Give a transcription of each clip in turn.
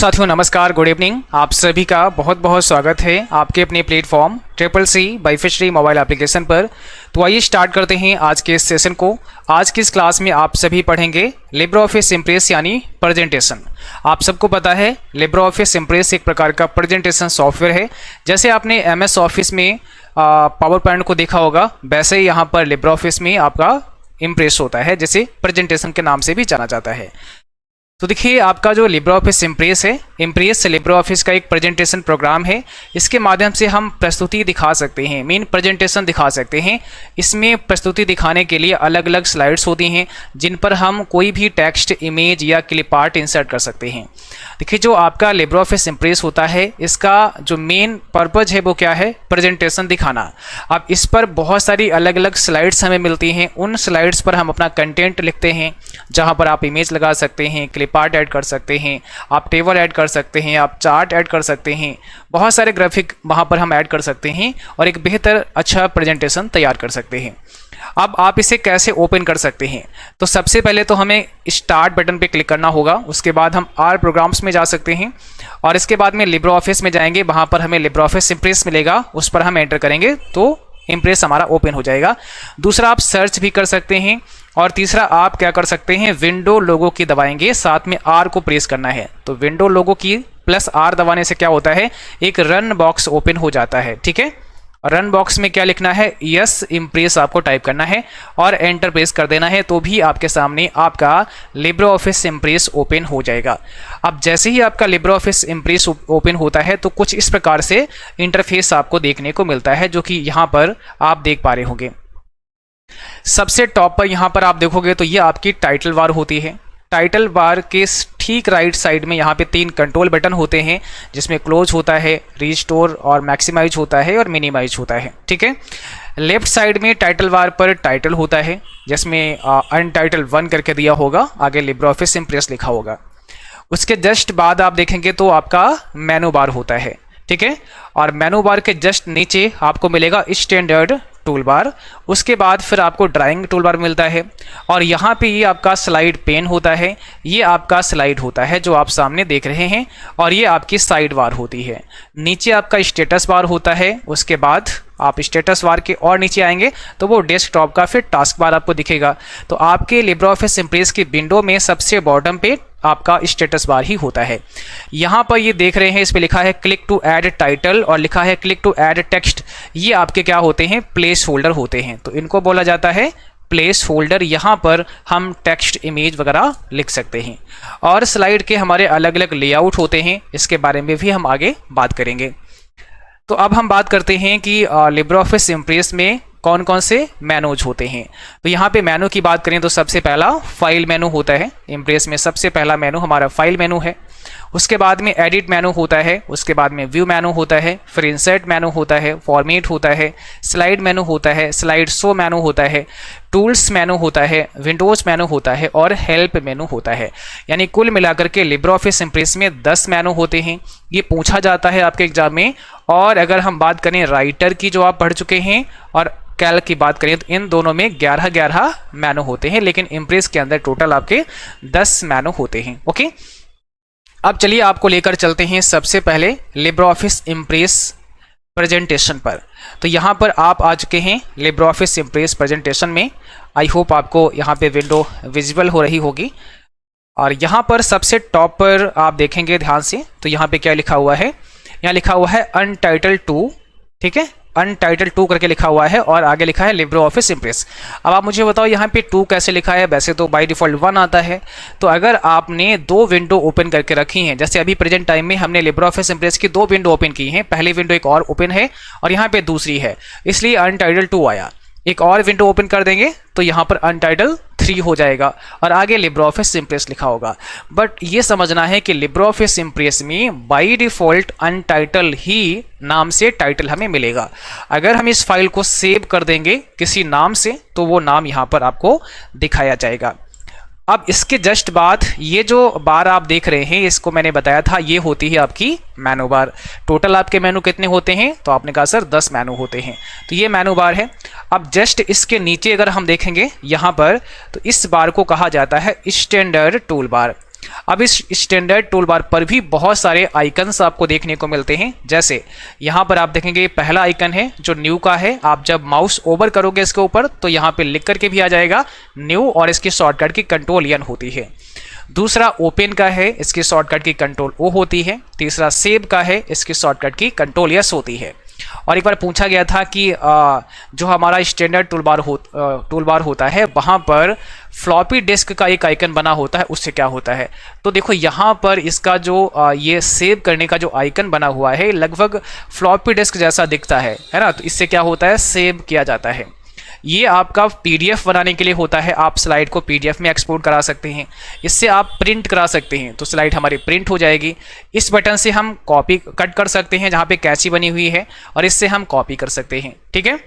साथियों नमस्कार, good evening. आप सभी का बहुत बहुत स्वागत है आपके अपने platform CCC by fishery mobile application पर। तो आइए स्टार्ट करते हैं आज के इस सेशन को। आज की इस क्लास में आप सभी पढ़ेंगे लिब्रे ऑफिस इम्प्रेस यानी प्रेजेंटेशन। आप सबको पता है लिब्रे ऑफिस इम्प्रेस एक प्रकार का प्रेजेंटेशन सॉफ्टवेयर है। जैसे आपने MS ऑफिस में पावर पॉइंट को देखा होगा, वैसे ही यहाँ पर लिब्रे ऑफिस में आपका इम्प्रेस होता है, जैसे प्रेजेंटेशन के नाम से भी जाना जाता है। तो देखिए, आपका जो लिब्रे ऑफिस इम्प्रेस है, इम्प्रेस लिब्रे ऑफिस का एक प्रेजेंटेशन प्रोग्राम है। इसके माध्यम से हम प्रस्तुति दिखा सकते हैं, मेन प्रेजेंटेशन दिखा सकते हैं। इसमें प्रस्तुति दिखाने के लिए अलग अलग स्लाइड्स होती हैं जिन पर हम कोई भी टेक्स्ट, इमेज या क्लिप आर्ट इंसर्ट कर सकते हैं। देखिए, जो आपका लिब्रे ऑफिस इम्प्रेस होता है, इसका जो मेन पर्पज है वो क्या है? प्रेजेंटेशन दिखाना। अब इस पर बहुत सारी अलग अलग स्लाइड्स हमें मिलती हैं। उन स्लाइड्स पर हम अपना कंटेंट लिखते हैं, जहाँ पर आप इमेज लगा सकते हैं, क्लिप आर्ट ऐड कर सकते हैं, आप टेबल ऐड कर सकते हैं, आप चार्ट ऐड कर सकते हैं, बहुत सारे ग्राफिक वहाँ पर हम ऐड कर सकते हैं और एक बेहतर अच्छा प्रेजेंटेशन तैयार कर सकते हैं। अब आप इसे कैसे ओपन कर सकते हैं? तो सबसे पहले तो हमें स्टार्ट बटन पे क्लिक करना होगा। उसके बाद हम आर प्रोग्राम्स में जा सकते हैं और इसके बाद में लिब्रे ऑफिस में जाएंगे। वहाँ पर हमें लिब्रे ऑफिस इम्प्रेस मिलेगा, उस पर हम एंटर करेंगे तो इम्प्रेस हमारा ओपन हो जाएगा। दूसरा, आप सर्च भी कर सकते हैं और तीसरा आप क्या कर सकते हैं, विंडो लोगो की दबाएंगे, साथ में आर को प्रेस करना है। तो विंडो लोगो की प्लस आर दबाने से क्या होता है, एक रन बॉक्स ओपन हो जाता है। ठीक है, रन बॉक्स में क्या लिखना है, यस इम्प्रेस आपको टाइप करना है और एंटर प्रेस कर देना है, तो भी आपके सामने आपका लिब्रे ऑफिस इम्प्रेस ओपन हो जाएगा। अब जैसे ही आपका लिब्रे ऑफिस इम्प्रेस ओपन होता है तो कुछ इस प्रकार से इंटरफेस आपको देखने को मिलता है, जो कि यहाँ पर आप देख पा रहे होंगे। सबसे टॉप पर यहाँ पर आप देखोगे तो ये आपकी टाइटल बार होती है। टाइटल बार के ठीक राइट साइड में यहाँ पे 3 कंट्रोल बटन होते हैं, जिसमें क्लोज होता है, रिस्टोर और मैक्सिमाइज होता है और मिनिमाइज होता है। ठीक है, लेफ्ट साइड में टाइटल बार पर टाइटल होता है, जिसमें अनटाइटल 1 करके दिया होगा, आगे लिब्रे ऑफिस इम्प्रेस लिखा होगा। उसके जस्ट बाद आप देखेंगे तो आपका मेनू बार होता है। ठीक है, और मेनू बार के जस्ट नीचे आपको मिलेगा स्टैंडर्ड टूल बार। उसके बाद फिर आपको ड्राइंग टूल बार मिलता है और यहाँ पे ये आपका स्लाइड पेन होता है, ये आपका स्लाइड होता है जो आप सामने देख रहे हैं, और ये आपकी साइड बार होती है। नीचे आपका स्टेटस बार होता है। उसके बाद आप स्टेटस बार के और नीचे आएंगे तो वो डेस्कटॉप का फिर टास्क बार आपको दिखेगा। तो आपके लिब्रे ऑफिस इम्प्रेस की विंडो में सबसे बॉटम पे आपका स्टेटस बार ही होता है। यहाँ पर ये देख रहे हैं, इस पे लिखा है क्लिक टू ऐड टाइटल और लिखा है क्लिक टू ऐड टेक्स्ट। ये आपके क्या होते हैं, प्लेस होल्डर होते हैं, तो इनको बोला जाता है प्लेस होल्डर। यहाँ पर हम टेक्स्ट, इमेज वगैरह लिख सकते हैं। और स्लाइड के हमारे अलग अलग लेआउट होते हैं, इसके बारे में भी हम आगे बात करेंगे। तो अब हम बात करते हैं कि लिब्रे ऑफिस इम्प्रेस में कौन कौन से मेनूज होते हैं। तो यहाँ पे मेनू की बात करें तो सबसे पहला फाइल मेनू होता है। इम्प्रेस में सबसे पहला मेनू हमारा फाइल मेनू है। उसके बाद में एडिट मेनू होता है, उसके बाद में व्यू मेनू होता है, फिर इंसर्ट मेनू होता है, फॉर्मेट होता है, स्लाइड मेनू होता है, स्लाइड शो मेनू होता है, टूल्स मेनू होता है, विंडोज मेनू होता है और हेल्प मेनू होता है। यानी कुल मिलाकर के लिब्रे ऑफिस इम्प्रेस में 10 मेनू होते हैं। ये पूछा जाता है आपके एग्जाम में। और अगर हम बात करें राइटर की, जो आप पढ़ चुके हैं, और कैल्क की बात करें तो इन दोनों में 11 मेनू होते हैं, लेकिन इम्प्रेस के अंदर टोटल आपके 10 मेनू होते हैं। ओके, अब चलिए आपको लेकर चलते हैं सबसे पहले लिब्रे ऑफिस इम्प्रेस प्रेजेंटेशन पर। तो यहाँ पर आप आ चुके हैं लिब्रे ऑफिस इम्प्रेस प्रेजेंटेशन में। आई होप आपको यहाँ पे विंडो विजिबल हो रही होगी। और यहाँ पर सबसे टॉप पर आप देखेंगे ध्यान से, तो यहाँ पे क्या लिखा हुआ है, यहाँ लिखा हुआ है अनटाइटल 2। ठीक है, अनटाइटल 2 करके लिखा हुआ है और आगे लिखा है लिब्रे ऑफिस इम्प्रेस। अब आप मुझे बताओ यहाँ पे 2 कैसे लिखा है? वैसे तो बाय डिफॉल्ट 1 आता है। तो अगर आपने 2 विंडो ओपन करके रखी हैं, जैसे अभी प्रेजेंट टाइम में हमने लिब्रे ऑफिस इम्प्रेस की 2 विंडो ओपन की हैं, पहली विंडो एक और ओपन है और यहाँ पे दूसरी है, इसलिए अनटाइटल 2 आया। एक और विंडो ओपन कर देंगे तो यहाँ पर अनटाइटल 3 हो जाएगा और आगे लिब्रे ऑफिस इम्प्रेस लिखा होगा। बट ये समझना है कि लिब्रे ऑफिस इम्प्रेस में बाय डिफॉल्ट अनटाइटल ही नाम से टाइटल हमें मिलेगा। अगर हम इस फाइल को सेव कर देंगे किसी नाम से तो वो नाम यहाँ पर आपको दिखाया जाएगा। अब इसके जस्ट बाद ये जो बार आप देख रहे हैं, इसको मैंने बताया था, ये होती है आपकी मेनू बार। टोटल आपके मेनू कितने होते हैं? तो आपने कहा सर 10 मेनू होते हैं, तो ये मेनू बार है। अब जस्ट इसके नीचे अगर हम देखेंगे यहाँ पर, तो इस बार को कहा जाता है स्टैंडर्ड टूल बार। अब इस स्टैंडर्ड टूल बार पर भी बहुत सारे आइकन्स आपको देखने को मिलते हैं। जैसे यहाँ पर आप देखेंगे पहला आइकन है जो न्यू का है। आप जब माउस ओवर करोगे इसके ऊपर तो यहाँ पे लिख करके भी आ जाएगा न्यू, और इसकी शॉर्टकट की कंट्रोल एन होती है। दूसरा ओपन का है, इसकी शॉर्टकट की कंट्रोल ओ होती है। तीसरा सेव का है, इसकी शॉर्टकट की कंट्रोल एस होती है। और एक बार पूछा गया था कि जो हमारा स्टैंडर्ड टूल बार होता है वहाँ पर फ्लॉपी डिस्क का एक आइकन बना होता है, उससे क्या होता है। तो देखो यहाँ पर इसका जो ये सेव करने का जो आइकन बना हुआ है लगभग फ्लॉपी डिस्क जैसा दिखता है ना। तो इससे क्या होता है, सेव किया जाता है। ये आपका पीडीएफ बनाने के लिए होता है। आप स्लाइड को पीडीएफ में एक्सपोर्ट करा सकते हैं, इससे आप प्रिंट करा सकते हैं तो स्लाइड हमारी प्रिंट हो जाएगी। इस बटन से हम कॉपी कट कर सकते हैं जहाँ पे कैंची बनी हुई है, और इससे हम कॉपी कर सकते हैं। ठीक है,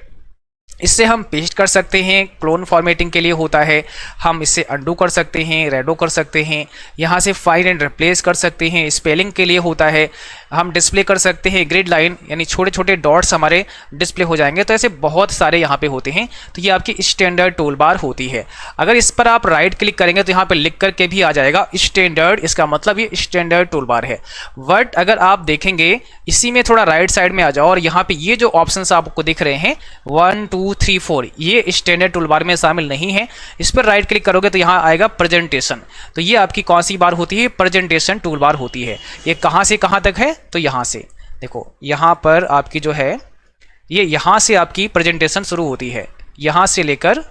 इससे हम पेस्ट कर सकते हैं। क्लोन फॉर्मेटिंग के लिए होता है, हम इससे अंडू कर सकते हैं, रेडो कर सकते हैं। यहाँ से फाइंड एंड रिप्लेस कर सकते हैं। स्पेलिंग के लिए होता है, हम डिस्प्ले कर सकते हैं ग्रिड लाइन, यानी छोटे छोटे डॉट्स हमारे डिस्प्ले हो जाएंगे। तो ऐसे बहुत सारे यहाँ पे होते हैं। तो ये आपकी स्टैंडर्ड टूल बार होती है। अगर इस पर आप राइट क्लिक करेंगे तो यहाँ पे लिख करके भी आ जाएगा स्टैंडर्ड, इसका मतलब ये स्टैंडर्ड टूल बार है। बट अगर आप देखेंगे इसी में थोड़ा राइट साइड में आ जाओ और यहाँ पे ये जो ऑप्शंस आपको दिख रहे हैं 1 2 3 4, ये स्टैंडर्ड टूल बार में शामिल नहीं है। इस पर राइट क्लिक करोगे तो यहाँ आएगा प्रेजेंटेशन। तो ये आपकी कौन सी बार होती है, प्रेजेंटेशन टूल बार होती है। ये कहाँ से कहाँ तक है, तो यहाँ से देखो, यहाँ पर आपकी जो है ये यहाँ से आपकी प्रेजेंटेशन शुरू होती है, यहाँ से लेकर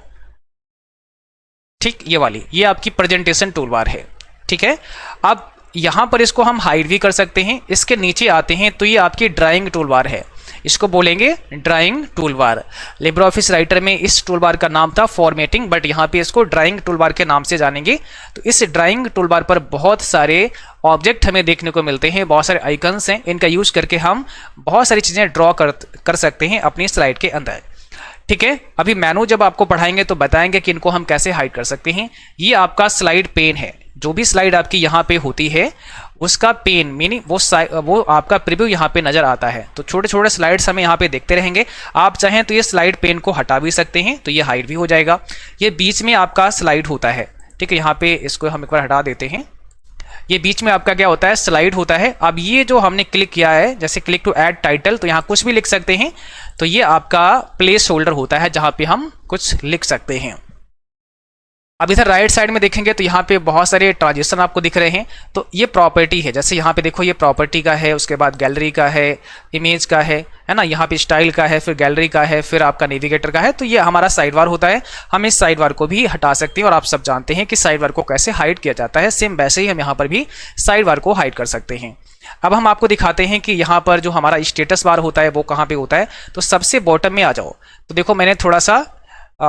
ठीक ये वाली, ये आपकी प्रेजेंटेशन टूल बार है। ठीक है, अब यहाँ पर इसको हम हाइड भी कर सकते हैं। इसके नीचे आते हैं तो ये आपकी ड्राइंग टूल बार है, इसको बोलेंगे drawing tool bar. Libre office writer में इस टूल बार का नाम था फॉर्मेटिंग, बट यहाँ पे इसको ड्राइंग टूल बार के नाम से जानेंगे। तो इस ड्राइंग टूल बार पर बहुत सारे ऑब्जेक्ट हमें देखने को मिलते हैं, बहुत सारे आइकन्स हैं। इनका यूज करके हम बहुत सारी चीज़ें ड्रॉ कर सकते हैं अपनी स्लाइड के अंदर। ठीक है, अभी मेनू जब आपको पढ़ाएंगे तो बताएंगे कि इनको हम कैसे हाइड कर सकते हैं। ये आपका स्लाइड पेन है, जो भी स्लाइड आपकी यहाँ पे होती है उसका पेन मीनिंग वो आपका प्रीव्यू यहाँ पे नजर आता है। तो छोटे छोटे स्लाइड्स हमें यहाँ पे देखते रहेंगे। आप चाहें तो ये स्लाइड पेन को हटा भी सकते हैं, तो ये हाइड भी हो जाएगा। ये बीच में आपका स्लाइड होता है। ठीक है, यहाँ पे इसको हम एक बार हटा देते हैं। ये बीच में आपका क्या होता है, स्लाइड होता है। अब ये जो हमने क्लिक किया है, जैसे क्लिक टू ऐड टाइटल, तो यहाँ कुछ भी लिख सकते हैं। तो ये आपका प्लेस होल्डर होता है जहाँ पे हम कुछ लिख सकते हैं। अब इधर राइट साइड में देखेंगे तो यहाँ पे बहुत सारे ट्रांजिशन आपको दिख रहे हैं। तो ये प्रॉपर्टी है, जैसे यहाँ पे देखो ये प्रॉपर्टी का है, उसके बाद गैलरी का है, इमेज का है ना, यहाँ पे स्टाइल का है, फिर गैलरी का है, फिर आपका नेविगेटर का है। तो ये हमारा साइड बार होता है। हम इस साइड बार को भी हटा सकते हैं, और आप सब जानते हैं कि साइड बार को कैसे हाइड किया जाता है। सेम वैसे ही हम यहाँ पर भी साइड बार को हाइड कर सकते हैं। अब हम आपको दिखाते हैं कि यहाँ पर जो हमारा स्टेटस बार होता है वो कहाँ पे होता है। तो सबसे बॉटम में आ जाओ, तो देखो मैंने थोड़ा सा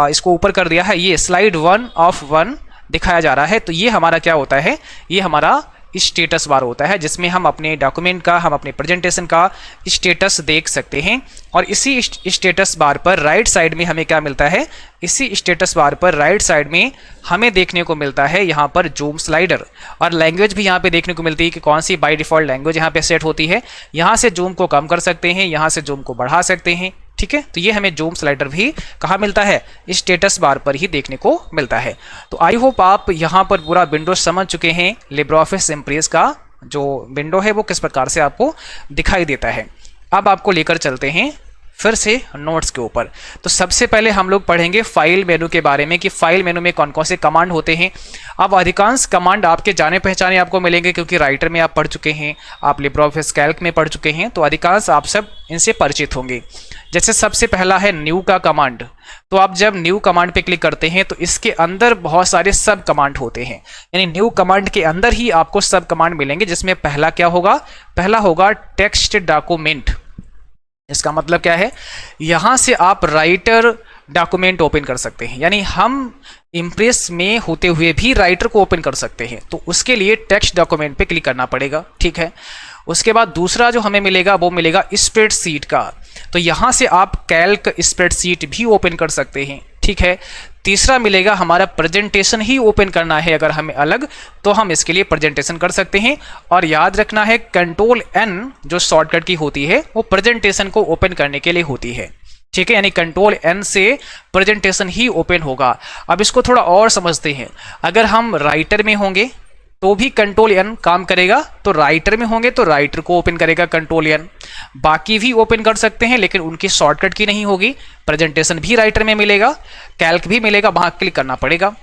इसको ऊपर कर दिया है। ये स्लाइड 1 of 1 दिखाया जा रहा है। तो ये हमारा क्या होता है, ये हमारा स्टेटस बार होता है, जिसमें हम अपने डॉक्यूमेंट का, हम अपने प्रेजेंटेशन का स्टेटस देख सकते हैं। और इसी स्टेटस बार पर राइट साइड में हमें क्या मिलता है, इसी स्टेटस बार पर राइट साइड में हमें देखने को मिलता है यहाँ पर जूम स्लाइडर, और लैंग्वेज भी यहाँ पे देखने को मिलती है कि कौन सी बाय डिफॉल्ट लैंग्वेज यहाँ पे सेट होती है। यहाँ से जूम को कम कर सकते हैं, यहाँ से जूम को बढ़ा सकते हैं। ठीक है, तो ये हमें जूम स्लाइडर भी कहाँ मिलता है, स्टेटस बार पर ही देखने को मिलता है। तो आई होप आप यहाँ पर पूरा विंडो समझ चुके हैं। लिब्रे ऑफिस इम्प्रेस का जो विंडो है वो किस प्रकार से आपको दिखाई देता है। अब आपको लेकर चलते हैं फिर से नोट्स के ऊपर। तो सबसे पहले हम लोग पढ़ेंगे फाइल मेनू के बारे में कि फाइल मेनू में कौन कौन से कमांड होते हैं। अब अधिकांश कमांड आपके जाने पहचाने आपको मिलेंगे, क्योंकि राइटर में आप पढ़ चुके हैं, आप लिब्रे ऑफिस कैल्क में पढ़ चुके हैं, तो अधिकांश आप सब इनसे परिचित होंगे। जैसे सबसे पहला है न्यू का कमांड। तो आप जब न्यू कमांड पे क्लिक करते हैं तो इसके अंदर बहुत सारे सब कमांड होते हैं, यानी न्यू कमांड के अंदर ही आपको सब कमांड मिलेंगे, जिसमें पहला क्या होगा, पहला होगा टेक्स्ट डॉक्यूमेंट। इसका मतलब क्या है, यहां से आप राइटर डॉक्यूमेंट ओपन कर सकते हैं, यानी हम इम्प्रेस में होते हुए भी राइटर को ओपन कर सकते हैं। तो उसके लिए टेक्स्ट डॉक्यूमेंट पे क्लिक करना पड़ेगा। ठीक है, उसके बाद दूसरा जो हमें मिलेगा वो मिलेगा स्प्रेडशीट का। तो यहां से आप कैल्क स्प्रेडशीट भी ओपन कर सकते हैं। ठीक है, तीसरा मिलेगा हमारा प्रेजेंटेशन ही ओपन करना है अगर हमें अलग, तो हम इसके लिए प्रेजेंटेशन कर सकते हैं। और याद रखना है कंट्रोल एन जो शॉर्टकट की होती है वो प्रेजेंटेशन को ओपन करने के लिए होती है। ठीक है, यानी कंट्रोल एन से प्रेजेंटेशन ही ओपन होगा। अब इसको थोड़ा और समझते हैं। अगर हम राइटर में होंगे तो भी कंट्रोल एन काम करेगा। तो राइटर में होंगे तो राइटर को ओपन करेगा कंट्रोल एन, बाकी भी ओपन कर सकते हैं लेकिन उनकी शॉर्टकट की नहीं होगी। प्रेजेंटेशन भी राइटर में मिलेगा, कैल्क भी मिलेगा, वहां क्लिक करना पड़ेगा।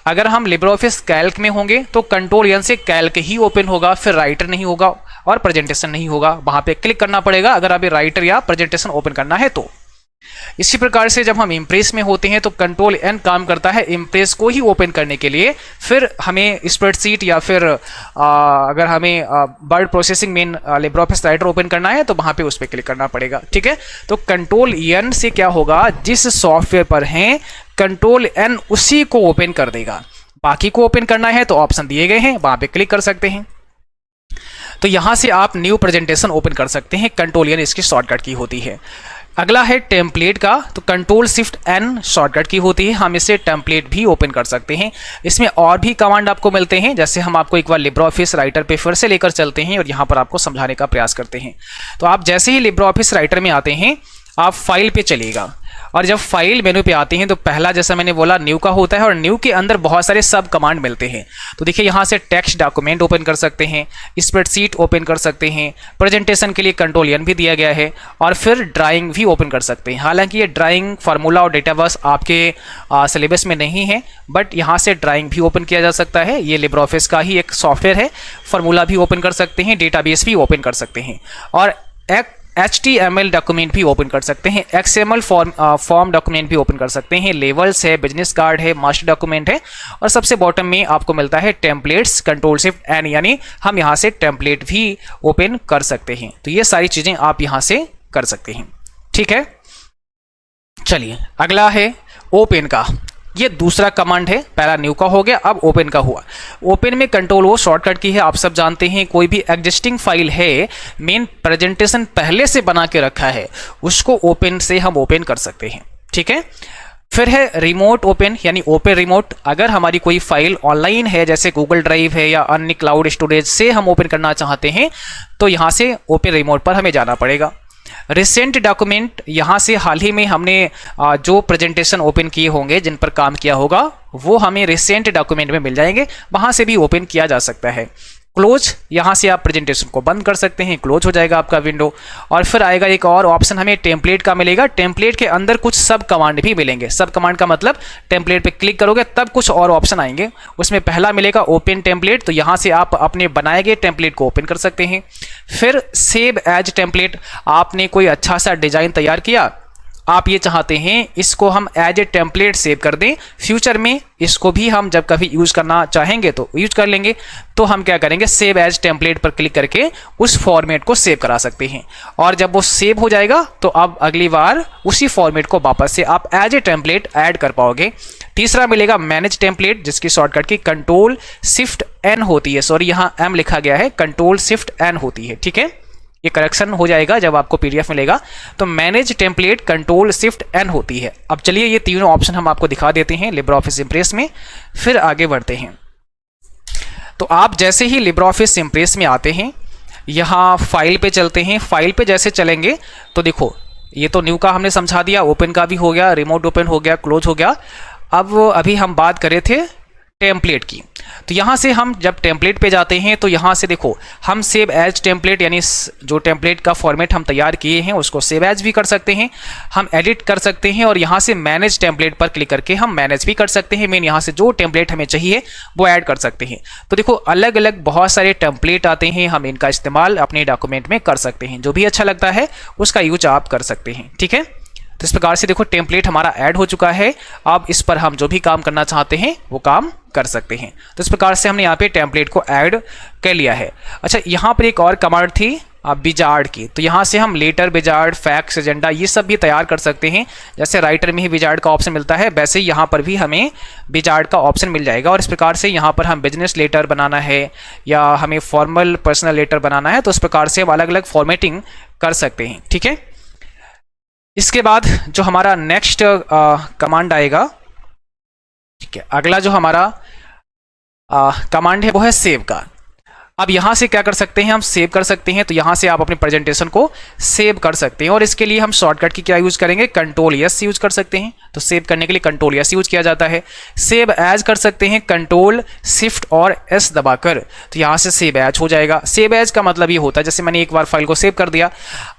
अगर हम लिब्रे ऑफिस कैल्क में होंगे तो कंट्रोल एन से कैल्क ही ओपन होगा, फिर राइटर नहीं होगा और प्रेजेंटेशन नहीं होगा, वहां पे क्लिक करना पड़ेगा अगर अभी राइटर या प्रेजेंटेशन ओपन करना है तो। इसी प्रकार से जब हम इम्प्रेस में होते हैं तो कंट्रोल एन काम करता है इम्प्रेस को ही ओपन करने के लिए। फिर हमें स्प्रेडशीट या फिर अगर हमें word processing main Libre office writer open करना है तो वहां पे उस पर क्लिक करना पड़ेगा। ठीक है, तो कंट्रोल एन से क्या होगा, जिस सॉफ्टवेयर पर है कंट्रोल एन उसी को ओपन कर देगा। बाकी को ओपन करना है तो ऑप्शन दिए गए हैं, वहां पे क्लिक कर सकते हैं। तो यहां से आप न्यू प्रेजेंटेशन ओपन कर सकते हैं, कंट्रोल एन इसकी शॉर्टकट की होती है। अगला है टेम्पलेट का, तो कंट्रोल शिफ्ट एन शॉर्टकट की होती है, हम इसे टेम्पलेट भी ओपन कर सकते हैं। इसमें और भी कमांड आपको मिलते हैं, जैसे हम आपको एक बार लिब्रे ऑफिस राइटर पे फिर से लेकर चलते हैं और यहाँ पर आपको समझाने का प्रयास करते हैं। तो आप जैसे ही लिब्रे ऑफिस राइटर में आते हैं आप फाइल पे चलिएगा और जब फाइल मेनू पे आते हैं तो पहला जैसा मैंने बोला न्यू का होता है और न्यू के अंदर बहुत सारे सब कमांड मिलते हैं। तो देखिए यहाँ से टेक्स्ट डॉक्यूमेंट ओपन कर सकते हैं, स्प्रेडशीट ओपन कर सकते हैं, प्रेजेंटेशन के लिए कंट्रोल एन भी दिया गया है और फिर ड्राइंग भी ओपन कर सकते हैं। हालांकि ये ड्राइंग फार्मूला और डेटाबेस आपके सिलेबस में नहीं है, बट यहाँ से ड्राइंग भी ओपन किया जा सकता है। ये लिब्रे ऑफिस का ही एक सॉफ्टवेयर है, फार्मूला भी ओपन कर सकते हैं, डेटाबेस भी ओपन कर सकते हैं और एक HTML डॉक्यूमेंट भी ओपन कर सकते हैं, XML फॉर्म डॉक्यूमेंट भी ओपन कर सकते हैं, लेवल्स है, बिजनेस कार्ड है, मास्टर डॉक्यूमेंट है और सबसे बॉटम में आपको मिलता है टेम्पलेट्स, कंट्रोल शिफ्ट एन, यानी हम यहाँ से टेम्पलेट भी ओपन कर सकते हैं। तो ये सारी चीजें आप यहाँ से कर सकते हैं। ठीक है, चलिए अगला है ओपन का। ये दूसरा कमांड है, पहला न्यू का हो गया, अब ओपन का हुआ। ओपन में कंट्रोल वो शॉर्टकट की है, आप सब जानते हैं। कोई भी एग्जिस्टिंग फाइल है, मेन प्रेजेंटेशन पहले से बना के रखा है, उसको ओपन से हम ओपन कर सकते हैं। ठीक है, फिर है रिमोट ओपन यानी ओपन रिमोट। अगर हमारी कोई फाइल ऑनलाइन है जैसे गूगल ड्राइव है या अन्य क्लाउड स्टोरेज से हम ओपन करना चाहते हैं तो यहाँ से ओपन रिमोट पर हमें जाना पड़ेगा। रिसेंट डॉक्यूमेंट, यहाँ से हाल ही में हमने जो प्रेजेंटेशन ओपन किए होंगे, जिन पर काम किया होगा, वो हमें रिसेंट डॉक्यूमेंट में मिल जाएंगे, वहां से भी ओपन किया जा सकता है। क्लोज, यहाँ से आप प्रेजेंटेशन को बंद कर सकते हैं, क्लोज हो जाएगा आपका विंडो। और फिर आएगा एक और ऑप्शन हमें टेम्पलेट का मिलेगा। टेम्पलेट के अंदर कुछ सब कमांड भी मिलेंगे। सब कमांड का मतलब टेम्पलेट पे क्लिक करोगे तब कुछ और ऑप्शन आएंगे। उसमें पहला मिलेगा ओपन टेम्पलेट, तो यहाँ से आप अपने बनाए गए टेम्पलेट को ओपन कर सकते हैं। फिर सेव एज टेम्पलेट, आपने कोई अच्छा सा डिजाइन तैयार किया, आप ये चाहते हैं इसको हम एज ए टेम्पलेट सेव कर दें, फ्यूचर में इसको भी हम जब कभी यूज करना चाहेंगे तो यूज कर लेंगे। तो हम क्या करेंगे, सेव एज टेम्पलेट पर क्लिक करके उस फॉर्मेट को सेव करा सकते हैं और जब वो सेव हो जाएगा तो अब अगली बार उसी फॉर्मेट को वापस से आप एज ए टेम्पलेट ऐड कर पाओगे। तीसरा मिलेगा मैनेज टेम्पलेट, जिसकी शॉर्टकट की कंट्रोल शिफ्ट एन होती है, सॉरी यहाँ एम लिखा गया है, कंट्रोल शिफ्ट एन होती है। ठीक है, ये करेक्शन हो जाएगा जब आपको पीडीएफ मिलेगा। तो manage template control shift N होती है। अब चलिए ये तीनों ऑप्शन हम आपको दिखा देते हैं लिब्रे ऑफिस इम्प्रेस में, फिर आगे बढ़ते हैं। तो आप जैसे ही लिब्रे ऑफिस इम्प्रेस में आते हैं, यहाँ फाइल पे चलते हैं। फाइल पे जैसे चलेंगे तो देखो, ये तो न्यू का हमने समझा दिया, ओपन का भी हो गया, रिमोट ओपन हो गया, क्लोज हो गया। अब अभी हम बात कर रहे थे टेम्पलेट की। तो यहाँ से हम जब टेम्पलेट पे जाते हैं तो यहाँ से देखो, हम सेव एज टेम्पलेट यानी जो टेम्पलेट का फॉर्मेट हम तैयार किए हैं उसको सेव एज भी कर सकते हैं, हम एडिट कर सकते हैं और यहाँ से मैनेज टेम्पलेट पर क्लिक करके हम मैनेज भी कर सकते हैं। मेन यहाँ से जो टेम्पलेट हमें चाहिए वो ऐड कर सकते हैं। तो देखो, अलग अलग बहुत सारे टेम्पलेट आते हैं, हम इनका इस्तेमाल अपने डॉक्यूमेंट में कर सकते हैं। जो भी अच्छा लगता है उसका यूज आप कर सकते हैं। ठीक है, तो इस प्रकार से देखो टेम्पलेट हमारा ऐड हो चुका है। अब इस पर हम जो भी काम करना चाहते हैं वो काम कर सकते हैं। तो इस प्रकार से हमने यहाँ पे टेम्पलेट को ऐड कर लिया है। अच्छा, यहाँ पर एक और कमांड थी विजार्ड की, तो यहाँ से हम लेटर विजार्ड, फैक्स, एजेंडा, ये सब भी तैयार कर सकते हैं। जैसे राइटर में ही विजार्ड का ऑप्शन मिलता है, वैसे ही यहाँ पर भी हमें विजार्ड का ऑप्शन मिल जाएगा। और इस प्रकार से यहाँ पर हम बिजनेस लेटर बनाना है या हमें फॉर्मल पर्सनल लेटर बनाना है, तो इस प्रकार से हम अलग अलग फॉर्मेटिंग कर सकते हैं। ठीक है, इसके बाद जो हमारा नेक्स्ट कमांड आएगा, ठीक है, अगला जो हमारा कमांड है वो है सेव का। अब यहाँ से क्या कर सकते हैं, हम सेव कर सकते हैं। तो यहाँ से आप अपने प्रेजेंटेशन को सेव कर सकते हैं और इसके लिए हम शॉर्टकट की क्या यूज करेंगे, कंट्रोल एस यूज कर सकते हैं। तो सेव करने के लिए कंट्रोल एस यूज किया जाता है। सेव एज कर सकते हैं कंट्रोल शिफ्ट और एस दबाकर, तो यहाँ से सेव एज हो जाएगा। सेव एज का मतलब ये होता है जैसे मैंने एक बार फाइल को सेव कर दिया,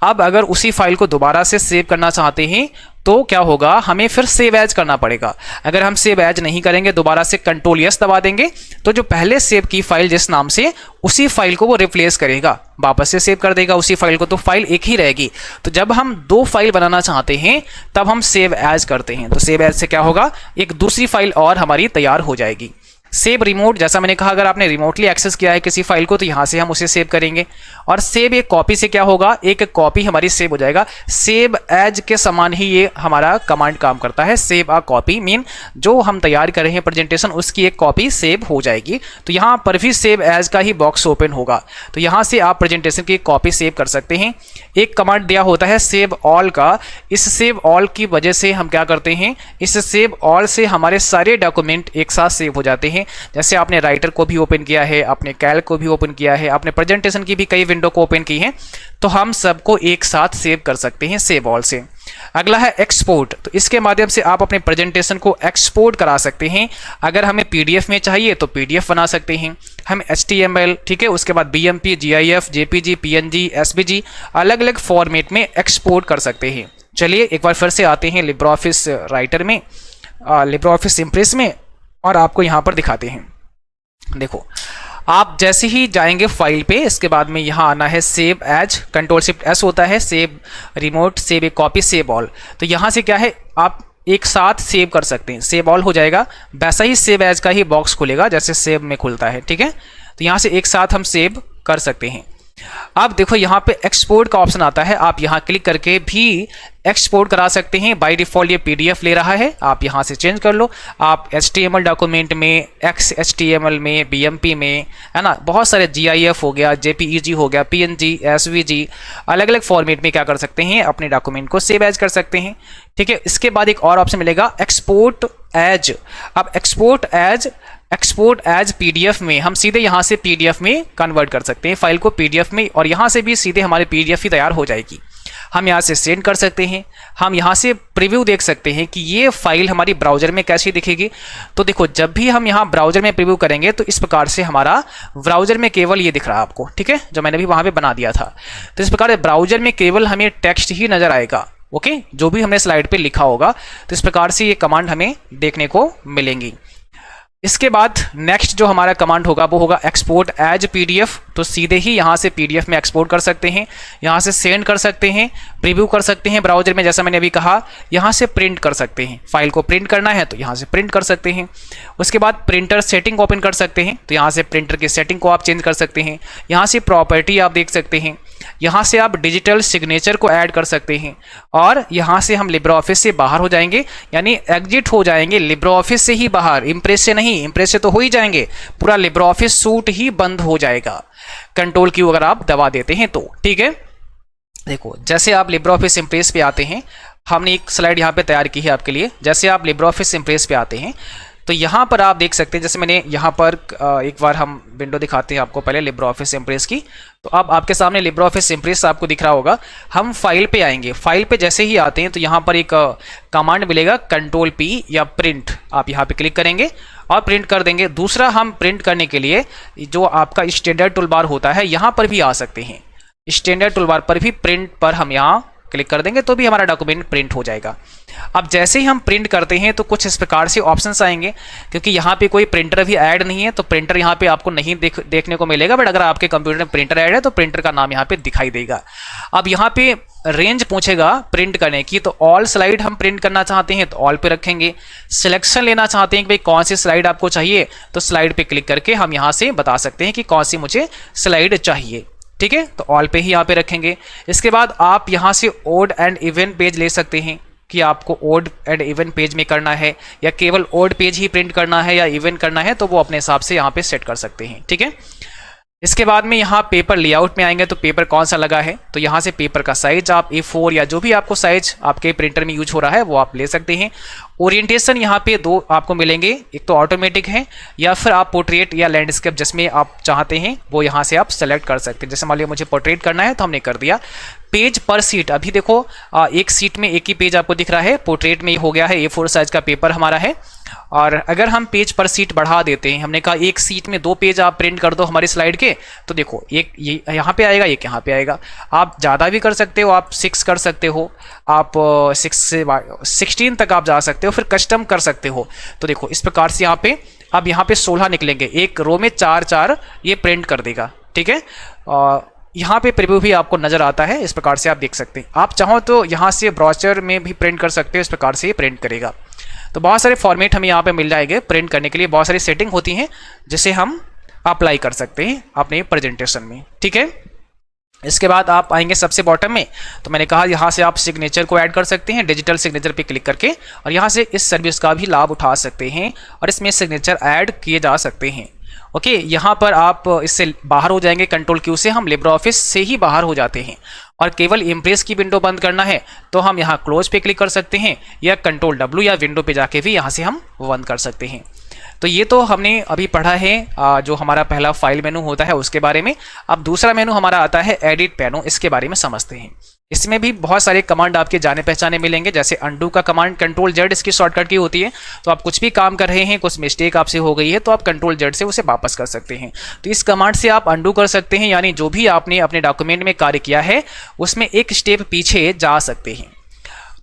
अब अगर उसी फाइल को दोबारा से सेव करना चाहते हैं तो क्या होगा, हमें फिर सेव एज करना पड़ेगा। अगर हम सेव एज नहीं करेंगे, दोबारा से कंट्रोल एस दबा देंगे, तो जो पहले सेव की फाइल जिस नाम से, उसी फाइल को वो रिप्लेस करेगा, वापस से सेव कर देगा उसी फाइल को, तो फाइल एक ही रहेगी। तो जब हम दो फाइल बनाना चाहते हैं तब हम सेव एज करते हैं। तो सेव एज से क्या होगा, एक दूसरी फाइल और हमारी तैयार हो जाएगी। सेव रिमोट, जैसा मैंने कहा अगर आपने रिमोटली एक्सेस किया है किसी फाइल को तो यहाँ से हम उसे सेव करेंगे। और सेव एक कॉपी से क्या होगा, एक कॉपी हमारी सेव हो जाएगा। सेव एज के समान ही ये हमारा कमांड काम करता है। सेव अ कॉपी मीन जो हम तैयार कर रहे हैं प्रेजेंटेशन, उसकी एक कॉपी सेव हो जाएगी। तो यहाँ पर भी सेव एज का ही बॉक्स ओपन होगा। तो यहाँ से आप प्रेजेंटेशन की एक कॉपी सेव कर सकते हैं। एक कमांड दिया होता है सेव ऑल का। इस सेव ऑल की वजह से हम क्या करते हैं, इस सेव ऑल से हमारे सारे डॉक्यूमेंट एक साथ सेव हो जाते हैं। जैसे आपने राइटर को भी ओपन किया है, आपने कैल्क को भी ओपन किया है, आपने प्रेजेंटेशन की भी कई विंडो को ओपन की है, तो हम सबको एक साथ सेव कर सकते हैं सेव ऑल से। अगला है एक्सपोर्ट। तो इसके माध्यम से आप अपने प्रेजेंटेशन को एक्सपोर्ट करा सकते हैं। अगर हमें पीडीएफ में चाहिए तो पीडीएफ बना सकते हैं हम, एचटीएमएल, ठीक है, उसके बाद BMP, GIF, JPG, PNG, SVG, अलग अलग फॉर्मेट में एक्सपोर्ट कर सकते हैं। चलिए एक बार फिर से आते हैं लिब्रे ऑफिस राइटर में, लिब्रे ऑफिस इम्प्रेस में, और आपको यहाँ पर दिखाते हैं। देखो, आप जैसे ही जाएंगे फाइल पे, इसके बाद में यहाँ आना है save as, control shift S होता है, save remote, save a copy, save all. तो यहाँ से क्या है, आप एक साथ सेव कर सकते हैं, सेव ऑल हो जाएगा। वैसा ही सेव एज का ही बॉक्स खुलेगा जैसे सेव में खुलता है, ठीक है। तो यहाँ से एक साथ हम सेव कर सकते हैं। अब देखो यहाँ पे एक्सपोर्ट का ऑप्शन आता है, आप यहाँ क्लिक करके भी एक्सपोर्ट करा सकते हैं। बाय डिफॉल्ट ये पीडीएफ ले रहा है, आप यहाँ से चेंज कर लो। आप एचटीएमएल डॉक्यूमेंट में, एक्सएचटीएमएल में, बीएमपी में, है ना, बहुत सारे जीआईएफ हो गया, जेपीईजी हो गया, पीएनजी, एसवीजी, अलग अलग फॉर्मेट में क्या कर सकते हैं, अपने डॉक्यूमेंट को सेव एज कर सकते हैं, ठीक है। इसके बाद एक और ऑप्शन मिलेगा एक्सपोर्ट एज। अब एक्सपोर्ट एज पीडीएफ में हम सीधे यहाँ से पीडीएफ में कन्वर्ट कर सकते हैं फाइल को, पीडीएफ में, और यहाँ से भी सीधे हमारी पीडीएफ ही तैयार हो जाएगी। हम यहाँ से सेंड कर सकते हैं। हम यहाँ से प्रीव्यू देख सकते हैं कि ये फाइल हमारी ब्राउजर में कैसी दिखेगी। तो देखो, जब भी हम यहाँ ब्राउजर में प्रीव्यू करेंगे तो इस प्रकार से हमारा ब्राउजर में केवल ये दिख रहा है आपको, ठीक है, जो मैंने भी वहाँ पे बना दिया था। तो इस प्रकार ब्राउजर में केवल हमें टेक्स्ट ही नजर आएगा, ओके, जो भी हमने स्लाइड पे लिखा होगा। तो इस प्रकार से ये कमांड हमें देखने को मिलेंगी। इसके बाद नेक्स्ट जो हमारा कमांड होगा वो होगा एक्सपोर्ट एज पीडीएफ। तो सीधे ही यहाँ से पीडीएफ में एक्सपोर्ट कर सकते हैं, यहाँ से सेंड कर सकते हैं, प्रीव्यू कर सकते हैं ब्राउजर में, जैसा मैंने अभी कहा। यहाँ से प्रिंट कर सकते हैं, फाइल को प्रिंट करना है तो यहाँ से प्रिंट कर सकते हैं। उसके बाद प्रिंटर सेटिंग ओपन कर सकते हैं, तो यहाँ से प्रिंटर की सेटिंग को आप चेंज कर सकते हैं। यहाँ से प्रॉपर्टी आप देख सकते हैं, यहाँ से आप डिजिटल सिग्नेचर को ऐड कर सकते हैं, और यहाँ से हम लिब्रे ऑफिस से बाहर हो जाएंगे, यानी एग्जिट हो जाएंगे लिब्रे ऑफिस से ही बाहर, इम्प्रेस से नहीं। इम्प्रेस से तो हो ही जाएंगे, पूरा लिब्रे ऑफिस सूट ही बंद हो जाएगा कंट्रोल की अगर आप दबा देते हैं तो, ठीक है। देखो, जैसे आप लिब्रे ऑफिस इम्प्रेस पे आते हैं, हमने एक स्लाइड यहाँ पे तैयार की है आपके लिए। जैसे आप लिब्रे ऑफिस इम्प्रेस पे आते हैं तो यहाँ पर आप देख सकते हैं, जैसे मैंने यहाँ पर एक बार हम विंडो दिखाते हैं आपको पहले लिब्रे ऑफिस इम्प्रेस की। तो अब आपके सामने लिब्रे ऑफिस इम्प्रेस आपको दिख रहा होगा। हम फाइल पे आएंगे, फाइल पे जैसे ही आते हैं तो यहाँ पर एक कमांड मिलेगा कंट्रोल पी या प्रिंट, आप यहाँ पे क्लिक करेंगे और प्रिंट कर देंगे। दूसरा, हम प्रिंट करने के लिए जो आपका स्टैंडर्ड टूल बार होता है यहाँ पर भी आ सकते हैं। स्टैंडर्ड टूल बार पर भी प्रिंट पर हम यहाँ क्लिक कर देंगे तो भी हमारा डॉक्यूमेंट प्रिंट हो जाएगा। अब जैसे ही हम प्रिंट करते हैं तो कुछ इस प्रकार से ऑप्शंस आएंगे, क्योंकि यहाँ पे कोई प्रिंटर भी ऐड नहीं है तो प्रिंटर यहाँ पे आपको नहीं देखने को मिलेगा, बट अगर आपके कंप्यूटर में प्रिंटर ऐड है तो प्रिंटर का नाम यहाँ पे दिखाई देगा। अब यहाँ पे रेंज पूछेगा प्रिंट करने की, तो ऑल स्लाइड हम प्रिंट करना चाहते हैं तो ऑल पे रखेंगे। सिलेक्शन लेना चाहते हैं कि भाई कौन सी स्लाइड आपको चाहिए, तो स्लाइड पे क्लिक करके हम यहाँ से बता सकते हैं कि कौन सी मुझे स्लाइड चाहिए, ठीक है। तो ऑल पे ही यहाँ पे रखेंगे। इसके बाद आप यहाँ से ओड एंड इवन पेज ले सकते हैं कि आपको ओड एंड इवन पेज में करना है या केवल ओड पेज ही प्रिंट करना है या इवन करना है, तो वो अपने हिसाब से यहाँ पे सेट कर सकते हैं, ठीक है। इसके बाद में यहाँ पेपर लेआउट में आएंगे तो पेपर कौन सा लगा है, तो यहाँ से पेपर का साइज आप A4 या जो भी आपको साइज आपके प्रिंटर में यूज हो रहा है वो आप ले सकते हैं। ओरिएंटेशन यहाँ पे दो आपको मिलेंगे, एक तो ऑटोमेटिक है या फिर आप पोर्ट्रेट या लैंडस्केप जिसमें आप चाहते हैं वो यहाँ से आप सेलेक्ट कर सकते हैं। जैसे मान लिया मुझे पोर्ट्रेट करना है तो हमने कर दिया। पेज पर सीट, अभी देखो एक सीट में एक ही पेज आपको दिख रहा है, पोर्ट्रेट में हो गया है A4 साइज का पेपर हमारा है। और अगर हम पेज पर सीट बढ़ा देते हैं, हमने कहा एक सीट में 2 पेज आप प्रिंट कर दो हमारी स्लाइड के, तो देखो एक ये यहाँ पे आएगा, एक यहाँ पे आएगा। आप ज़्यादा भी कर सकते हो, आप 6 कर सकते हो, आप 6 से 16 तक आप जा सकते हो, फिर कस्टम कर सकते हो। तो देखो इस प्रकार से यहाँ पे अब यहाँ पे 16 निकलेंगे, एक रो में 4 ये प्रिंट कर देगा। ठीक है, यहाँ पे प्रीव्यू भी आपको नजर आता है, इस प्रकार से आप देख सकते हैं। आप चाहो तो यहाँ से ब्राउज़र में भी प्रिंट कर सकते हो, इस प्रकार से ये प्रिंट करेगा। तो बहुत सारे फॉर्मेट हमें यहाँ पे मिल जाएंगे प्रिंट करने के लिए, बहुत सारी सेटिंग होती हैं जिसे हम अप्लाई कर सकते हैं अपने प्रेजेंटेशन में। ठीक है, इसके बाद आप आएंगे सबसे बॉटम में, तो मैंने कहा यहाँ से आप सिग्नेचर को ऐड कर सकते हैं, डिजिटल सिग्नेचर पे क्लिक करके, और यहाँ से इस सर्विस का भी लाभ उठा सकते हैं और इसमें सिग्नेचर ऐड किए जा सकते हैं। ओके, यहाँ पर आप इससे बाहर हो जाएंगे, कंट्रोल क्यू से हम लिब्रे ऑफिस से ही बाहर हो जाते हैं और केवल इम्प्रेस की विंडो बंद करना है तो हम यहाँ क्लोज पे क्लिक कर सकते हैं या कंट्रोल W या विंडो पे जाके भी यहाँ से हम बंद कर सकते हैं। तो ये तो हमने अभी पढ़ा है जो हमारा पहला फाइल मेनू होता है उसके बारे में। अब दूसरा मेनू हमारा आता है एडिट मेनू, इसके बारे में समझते हैं। इसमें भी बहुत सारे कमांड आपके जाने पहचाने मिलेंगे, जैसे अंडू का कमांड कंट्रोल Z इसकी शॉर्टकट की होती है। तो आप कुछ भी काम कर रहे हैं, कुछ मिस्टेक आपसे हो गई है तो आप कंट्रोल Z से उसे वापस कर सकते हैं। तो इस कमांड से आप अंडू कर सकते हैं, यानी जो भी आपने अपने डॉक्यूमेंट में कार्य किया है उसमें एक स्टेप पीछे जा सकते हैं।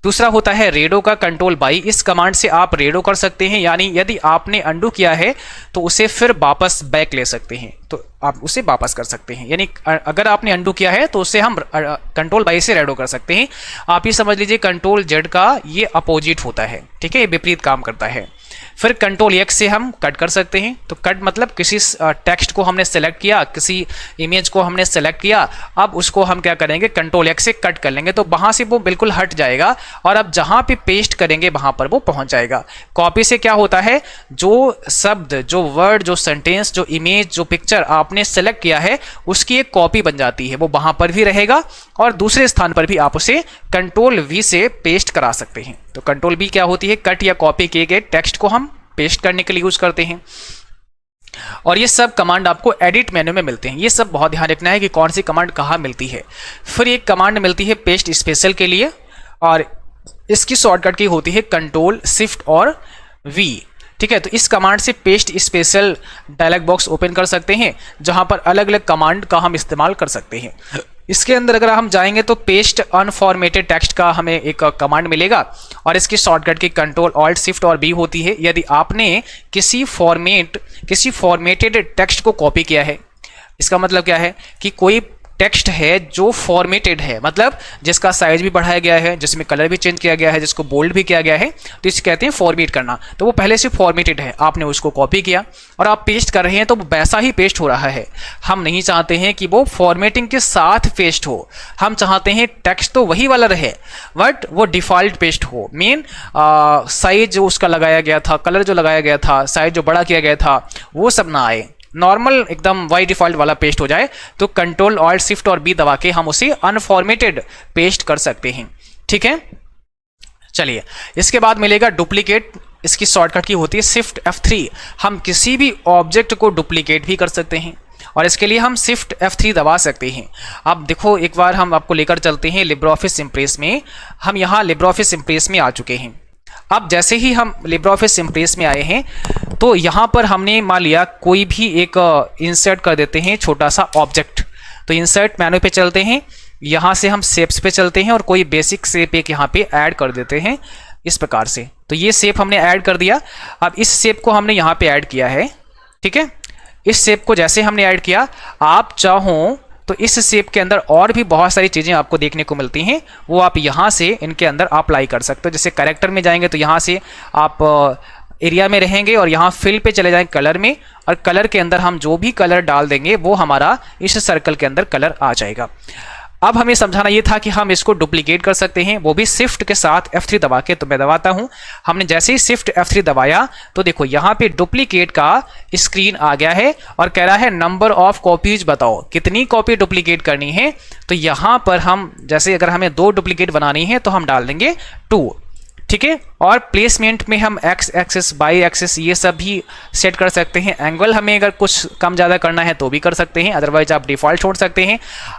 दूसरा होता है रेडो का कंट्रोल बाई, इस कमांड से आप रेडो कर सकते हैं, यानी यदि आपने अंडू किया है तो उसे फिर वापस बैक ले सकते हैं, तो आप उसे वापस कर सकते हैं। यानी अगर आपने अंडू किया है तो उसे हम कंट्रोल बाई से रेडो कर सकते हैं। आप ये समझ लीजिए कंट्रोल Z का ये अपोजिट होता है। ठीक है, ये विपरीत काम करता है। फिर कंट्रोल X से हम कट कर सकते हैं। तो कट मतलब किसी टेक्स्ट को हमने सेलेक्ट किया, किसी इमेज को हमने सेलेक्ट किया, अब उसको हम क्या करेंगे कंट्रोल X से कट कर लेंगे, तो वहां से वो बिल्कुल हट जाएगा और अब जहां पे पेस्ट करेंगे वहां पर वो पहुंच जाएगा। कॉपी से क्या होता है, जो शब्द, जो वर्ड, जो सेंटेंस, जो इमेज, जो पिक्चर आपने सेलेक्ट किया है उसकी एक कॉपी बन जाती है, वो वहां पर भी रहेगा और दूसरे स्थान पर भी आप उसे कंट्रोल V से पेस्ट करा सकते हैं। तो कंट्रोल V क्या होती है, कट या कॉपी किए गए टेक्स्ट को हम पेस्ट करने के लिए यूज करते हैं। और ये सब कमांड आपको एडिट मेन्यू में मिलते हैं। ये सब बहुत ध्यान रखना है कि कौन सी कमांड कहाँ मिलती है। फिर एक कमांड मिलती है पेस्ट स्पेशल के लिए और इसकी शॉर्टकट की होती है कंट्रोल शिफ्ट और V। ठीक है, तो इस कमांड से paste special dialogue box open कर सकते हैं जहां पर अलग अलग कमांड का हम इस्तेमाल कर सकते हैं। इसके अंदर अगर हम जाएंगे तो पेस्ट अनफॉर्मेटेड टेक्स्ट का हमें एक कमांड मिलेगा और इसकी शॉर्टकट की कंट्रोल ऑल्ट शिफ्ट और B होती है। यदि आपने किसी फॉर्मेटेड टेक्स्ट को कॉपी किया है, इसका मतलब क्या है कि कोई टेक्स्ट है जो फॉर्मेटेड है, मतलब जिसका साइज भी बढ़ाया गया है, जिसमें कलर भी चेंज किया गया है, जिसको बोल्ड भी किया गया है, तो इसे कहते हैं फॉर्मेट करना। तो वो पहले से फॉर्मेटेड है, आपने उसको कॉपी किया और आप पेस्ट कर रहे हैं तो वैसा ही पेस्ट हो रहा है। हम नहीं चाहते हैं कि वो फॉर्मेटिंग के साथ पेस्ट हो, हम चाहते हैं टेक्स्ट तो वही वाला रहे बट वो डिफॉल्ट पेस्ट हो। मेन साइज जो उसका लगाया गया था, कलर जो लगाया गया था, साइज जो बड़ा किया गया था, वो सब ना आए, नॉर्मल एकदम वाई डिफॉल्ट वाला पेस्ट हो जाए। तो कंट्रोल ऑल्ट शिफ्ट और B दबा के हम उसे अनफॉर्मेटेड पेस्ट कर सकते हैं। ठीक है, चलिए इसके बाद मिलेगा डुप्लीकेट, इसकी शॉर्टकट की होती है शिफ्ट F3। हम किसी भी ऑब्जेक्ट को डुप्लीकेट भी कर सकते हैं और इसके लिए हम शिफ्ट F3 दबा सकते हैं। अब देखो एक बार हम आपको लेकर चलते हैं लिब्रे ऑफिस इम्प्रेस में। हम यहाँ लिब्रे ऑफिस इम्प्रेस में आ चुके हैं। अब जैसे ही हम लिब्रे ऑफिस इम्प्रेस में आए हैं तो यहाँ पर हमने मान लिया कोई भी एक इंसर्ट कर देते हैं छोटा सा ऑब्जेक्ट। तो इंसर्ट मेनू पे चलते हैं, यहाँ से हम शेप्स पे चलते हैं और कोई बेसिक शेप एक यहाँ पे ऐड कर देते हैं इस प्रकार से। तो ये शेप हमने ऐड कर दिया। अब इस शेप को हमने यहाँ पे ऐड किया है। ठीक है, इस शेप को जैसे हमने ऐड किया, आप चाहो तो इस शेप के अंदर और भी बहुत सारी चीज़ें आपको देखने को मिलती हैं, वो आप यहाँ से इनके अंदर अप्लाई कर सकते हो। जैसे कैरेक्टर में जाएंगे तो यहाँ से आप एरिया में रहेंगे और यहाँ फिल पे चले जाएंगे कलर में, और कलर के अंदर हम जो भी कलर डाल देंगे वो हमारा इस सर्कल के अंदर कलर आ जाएगा। अब हमें समझाना ये था कि हम इसको डुप्लीकेट कर सकते हैं, वो भी शिफ्ट के साथ F3 दबा के। तो मैं दबाता हूं। हमने जैसे ही शिफ्ट F3 दबाया तो देखो यहाँ पे डुप्लीकेट का स्क्रीन आ गया है और कह रहा है नंबर ऑफ कॉपीज बताओ, कितनी कॉपी डुप्लीकेट करनी है। तो यहाँ पर हम जैसे अगर हमें 2 डुप्लीकेट बनानी है तो हम डाल देंगे 2। ठीक है। और प्लेसमेंट में हम एक्स एक्सिस, वाई एक्सिस ये सब भी सेट कर सकते हैं। एंगल हमें अगर कुछ कम ज़्यादा करना है तो भी कर सकते हैं, अदरवाइज आप डिफ़ॉल्ट छोड़ सकते हैं।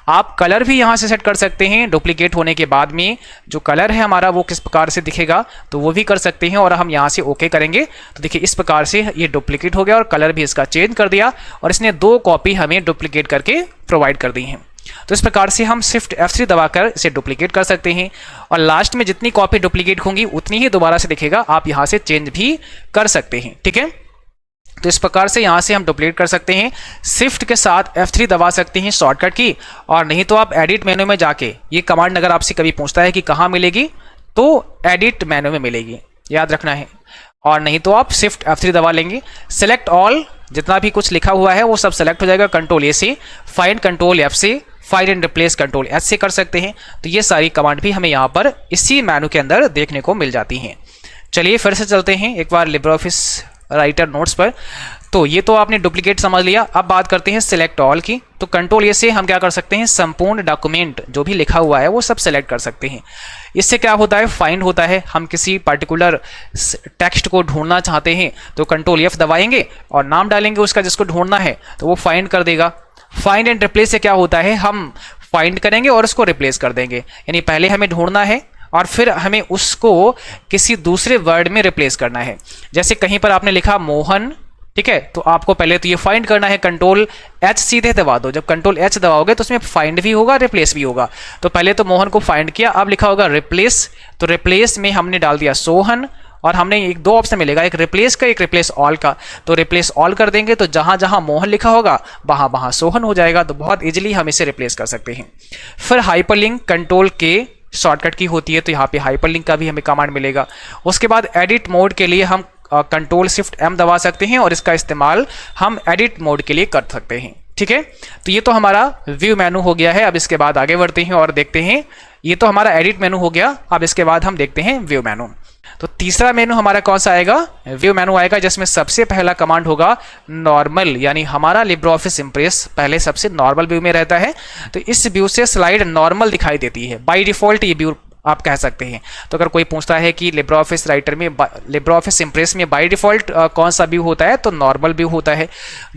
आप कलर भी यहाँ से सेट कर सकते हैं। डुप्लीकेट होने के बाद में जो कलर है हमारा वो किस प्रकार से दिखेगा तो वो भी कर सकते हैं। और हम यहाँ से ओके करेंगे तो देखिए इस प्रकार से ये डुप्लीकेट हो गया और कलर भी इसका चेंज कर दिया और इसने 2 कॉपी हमें डुप्लीकेट करके प्रोवाइड कर दी हैं। तो इस प्रकार से हम शिफ्ट F3 दबाकर इसे डुप्लीकेट कर सकते हैं और लास्ट में जितनी कॉपी डुप्लीकेट होंगी उतनी ही दोबारा से दिखेगा। आप यहाँ से चेंज भी कर सकते हैं, ठीक है। तो इस प्रकार से यहाँ से हम डुप्लीकेट कर सकते हैं। शिफ्ट के साथ F3 दबा सकते हैं शॉर्टकट की, और नहीं तो आप एडिट मेनू में जाके ये कमांड अगर आपसे कभी पूछता है कि कहाँ मिलेगी तो एडिट मेनू में मिलेगी, याद रखना है। और नहीं तो आप शिफ्ट F3 दबा लेंगे। सेलेक्ट ऑल, जितना भी कुछ लिखा हुआ है वो सब सेलेक्ट हो जाएगा। कंट्रोल ए से, फाइंड कंट्रोल F से, find and replace control H से कर सकते हैं। तो ये सारी कमांड भी हमें यहाँ पर इसी मेनू के अंदर देखने को मिल जाती हैं। चलिए फिर से चलते हैं एक बार लिब्रियोफिस राइटर नोट्स पर। तो ये तो आपने डुप्लीकेट समझ लिया। अब बात करते हैं सिलेक्ट ऑल की। तो कंट्रोल ए से हम क्या कर सकते हैं, संपूर्ण डॉक्यूमेंट जो भी लिखा हुआ है वो सब सेलेक्ट कर सकते हैं। इससे क्या होता है, फाइंड होता है। हम किसी पर्टिकुलर टेक्स्ट को ढूंढना चाहते हैं तो कंट्रोल F दबाएंगे और नाम डालेंगे उसका जिसको ढूंढना है तो वो फाइंड कर देगा। फाइंड एंड रिप्लेस से क्या होता है, हम फाइंड करेंगे और उसको रिप्लेस कर देंगे। यानी पहले हमें ढूंढना है और फिर हमें उसको किसी दूसरे वर्ड में रिप्लेस करना है। जैसे कहीं पर आपने लिखा मोहन, ठीक है, तो आपको पहले तो ये फाइंड करना है। कंट्रोल H सीधे दबा दो। जब कंट्रोल H दबाओगे तो उसमें फाइंड भी होगा, रिप्लेस भी होगा। तो पहले तो मोहन को फाइंड किया, अब लिखा होगा रिप्लेस। तो रिप्लेस में हमने डाल दिया सोहन और हमने एक 2 ऑप्शन मिलेगा, एक रिप्लेस का, एक रिप्लेस ऑल का। तो रिप्लेस ऑल कर देंगे तो जहां जहां मोहन लिखा होगा वहां वहां सोहन हो जाएगा। तो बहुत इजीली हम इसे रिप्लेस कर सकते हैं। फिर हाइपरलिंक कंट्रोल के शॉर्टकट की होती है, तो यहाँ पे हाइपरलिंक का भी हमें कमांड मिलेगा। उसके बाद एडिट मोड के लिए हम कंट्रोल शिफ्ट M दबा सकते हैं और इसका इस्तेमाल हम एडिट मोड के लिए कर सकते हैं, ठीक है। तो ये तो हमारा व्यू मेनू हो गया है। अब इसके बाद आगे बढ़ते हैं और देखते हैं, ये तो हमारा एडिट मेनू हो गया। अब इसके बाद हम देखते हैं व्यू मेनू। तो तीसरा मेनू हमारा कौन सा आएगा, व्यू मेनू आएगा, जिसमें सबसे पहला कमांड होगा नॉर्मल। यानी हमारा लिब्रियोफिस इम्प्रेस पहले सबसे नॉर्मल व्यू में रहता है, तो इस व्यू से स्लाइड नॉर्मल दिखाई देती है। बाय डिफॉल्ट ये व्यू आप कह सकते हैं। तो अगर कोई पूछता है कि लिब्रियोफिस राइटर में, लिब्रियोफिस इम्प्रेस में बाय डिफॉल्ट कौन सा व्यू होता है, तो नॉर्मल व्यू होता है।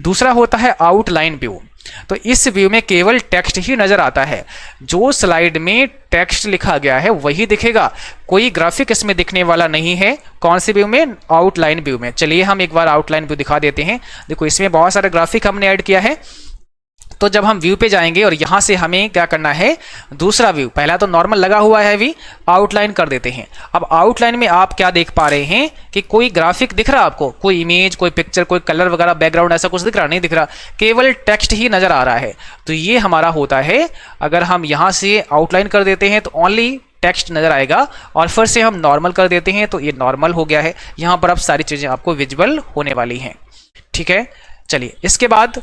दूसरा होता है आउटलाइन व्यू। तो इस व्यू में केवल टेक्स्ट ही नजर आता है। जो स्लाइड में टेक्स्ट लिखा गया है वही दिखेगा, कोई ग्राफिक इसमें दिखने वाला नहीं है। कौन से व्यू में, आउटलाइन व्यू में। चलिए हम एक बार आउटलाइन व्यू दिखा देते हैं। देखो इसमें बहुत सारे ग्राफिक हमने ऐड किया है। तो जब हम व्यू पे जाएंगे और यहां से हमें क्या करना है, दूसरा व्यू, पहला तो नॉर्मल लगा हुआ है व्यू, आउटलाइन कर देते हैं। अब आउटलाइन में आप क्या देख पा रहे हैं कि कोई ग्राफिक दिख रहा है आपको, कोई इमेज, कोई पिक्चर, कोई कलर वगैरह, बैकग्राउंड ऐसा कुछ दिख रहा नहीं, दिख रहा, केवल टेक्स्ट ही नजर आ रहा है। तो ये हमारा होता है, अगर हम यहां से आउटलाइन कर देते हैं तो ओनली टेक्स्ट नजर आएगा और फिर से हम नॉर्मल कर देते हैं तो ये नॉर्मल हो गया है। यहां पर अब सारी चीजें आपको विजिबल होने वाली हैं, ठीक है। चलिए इसके बाद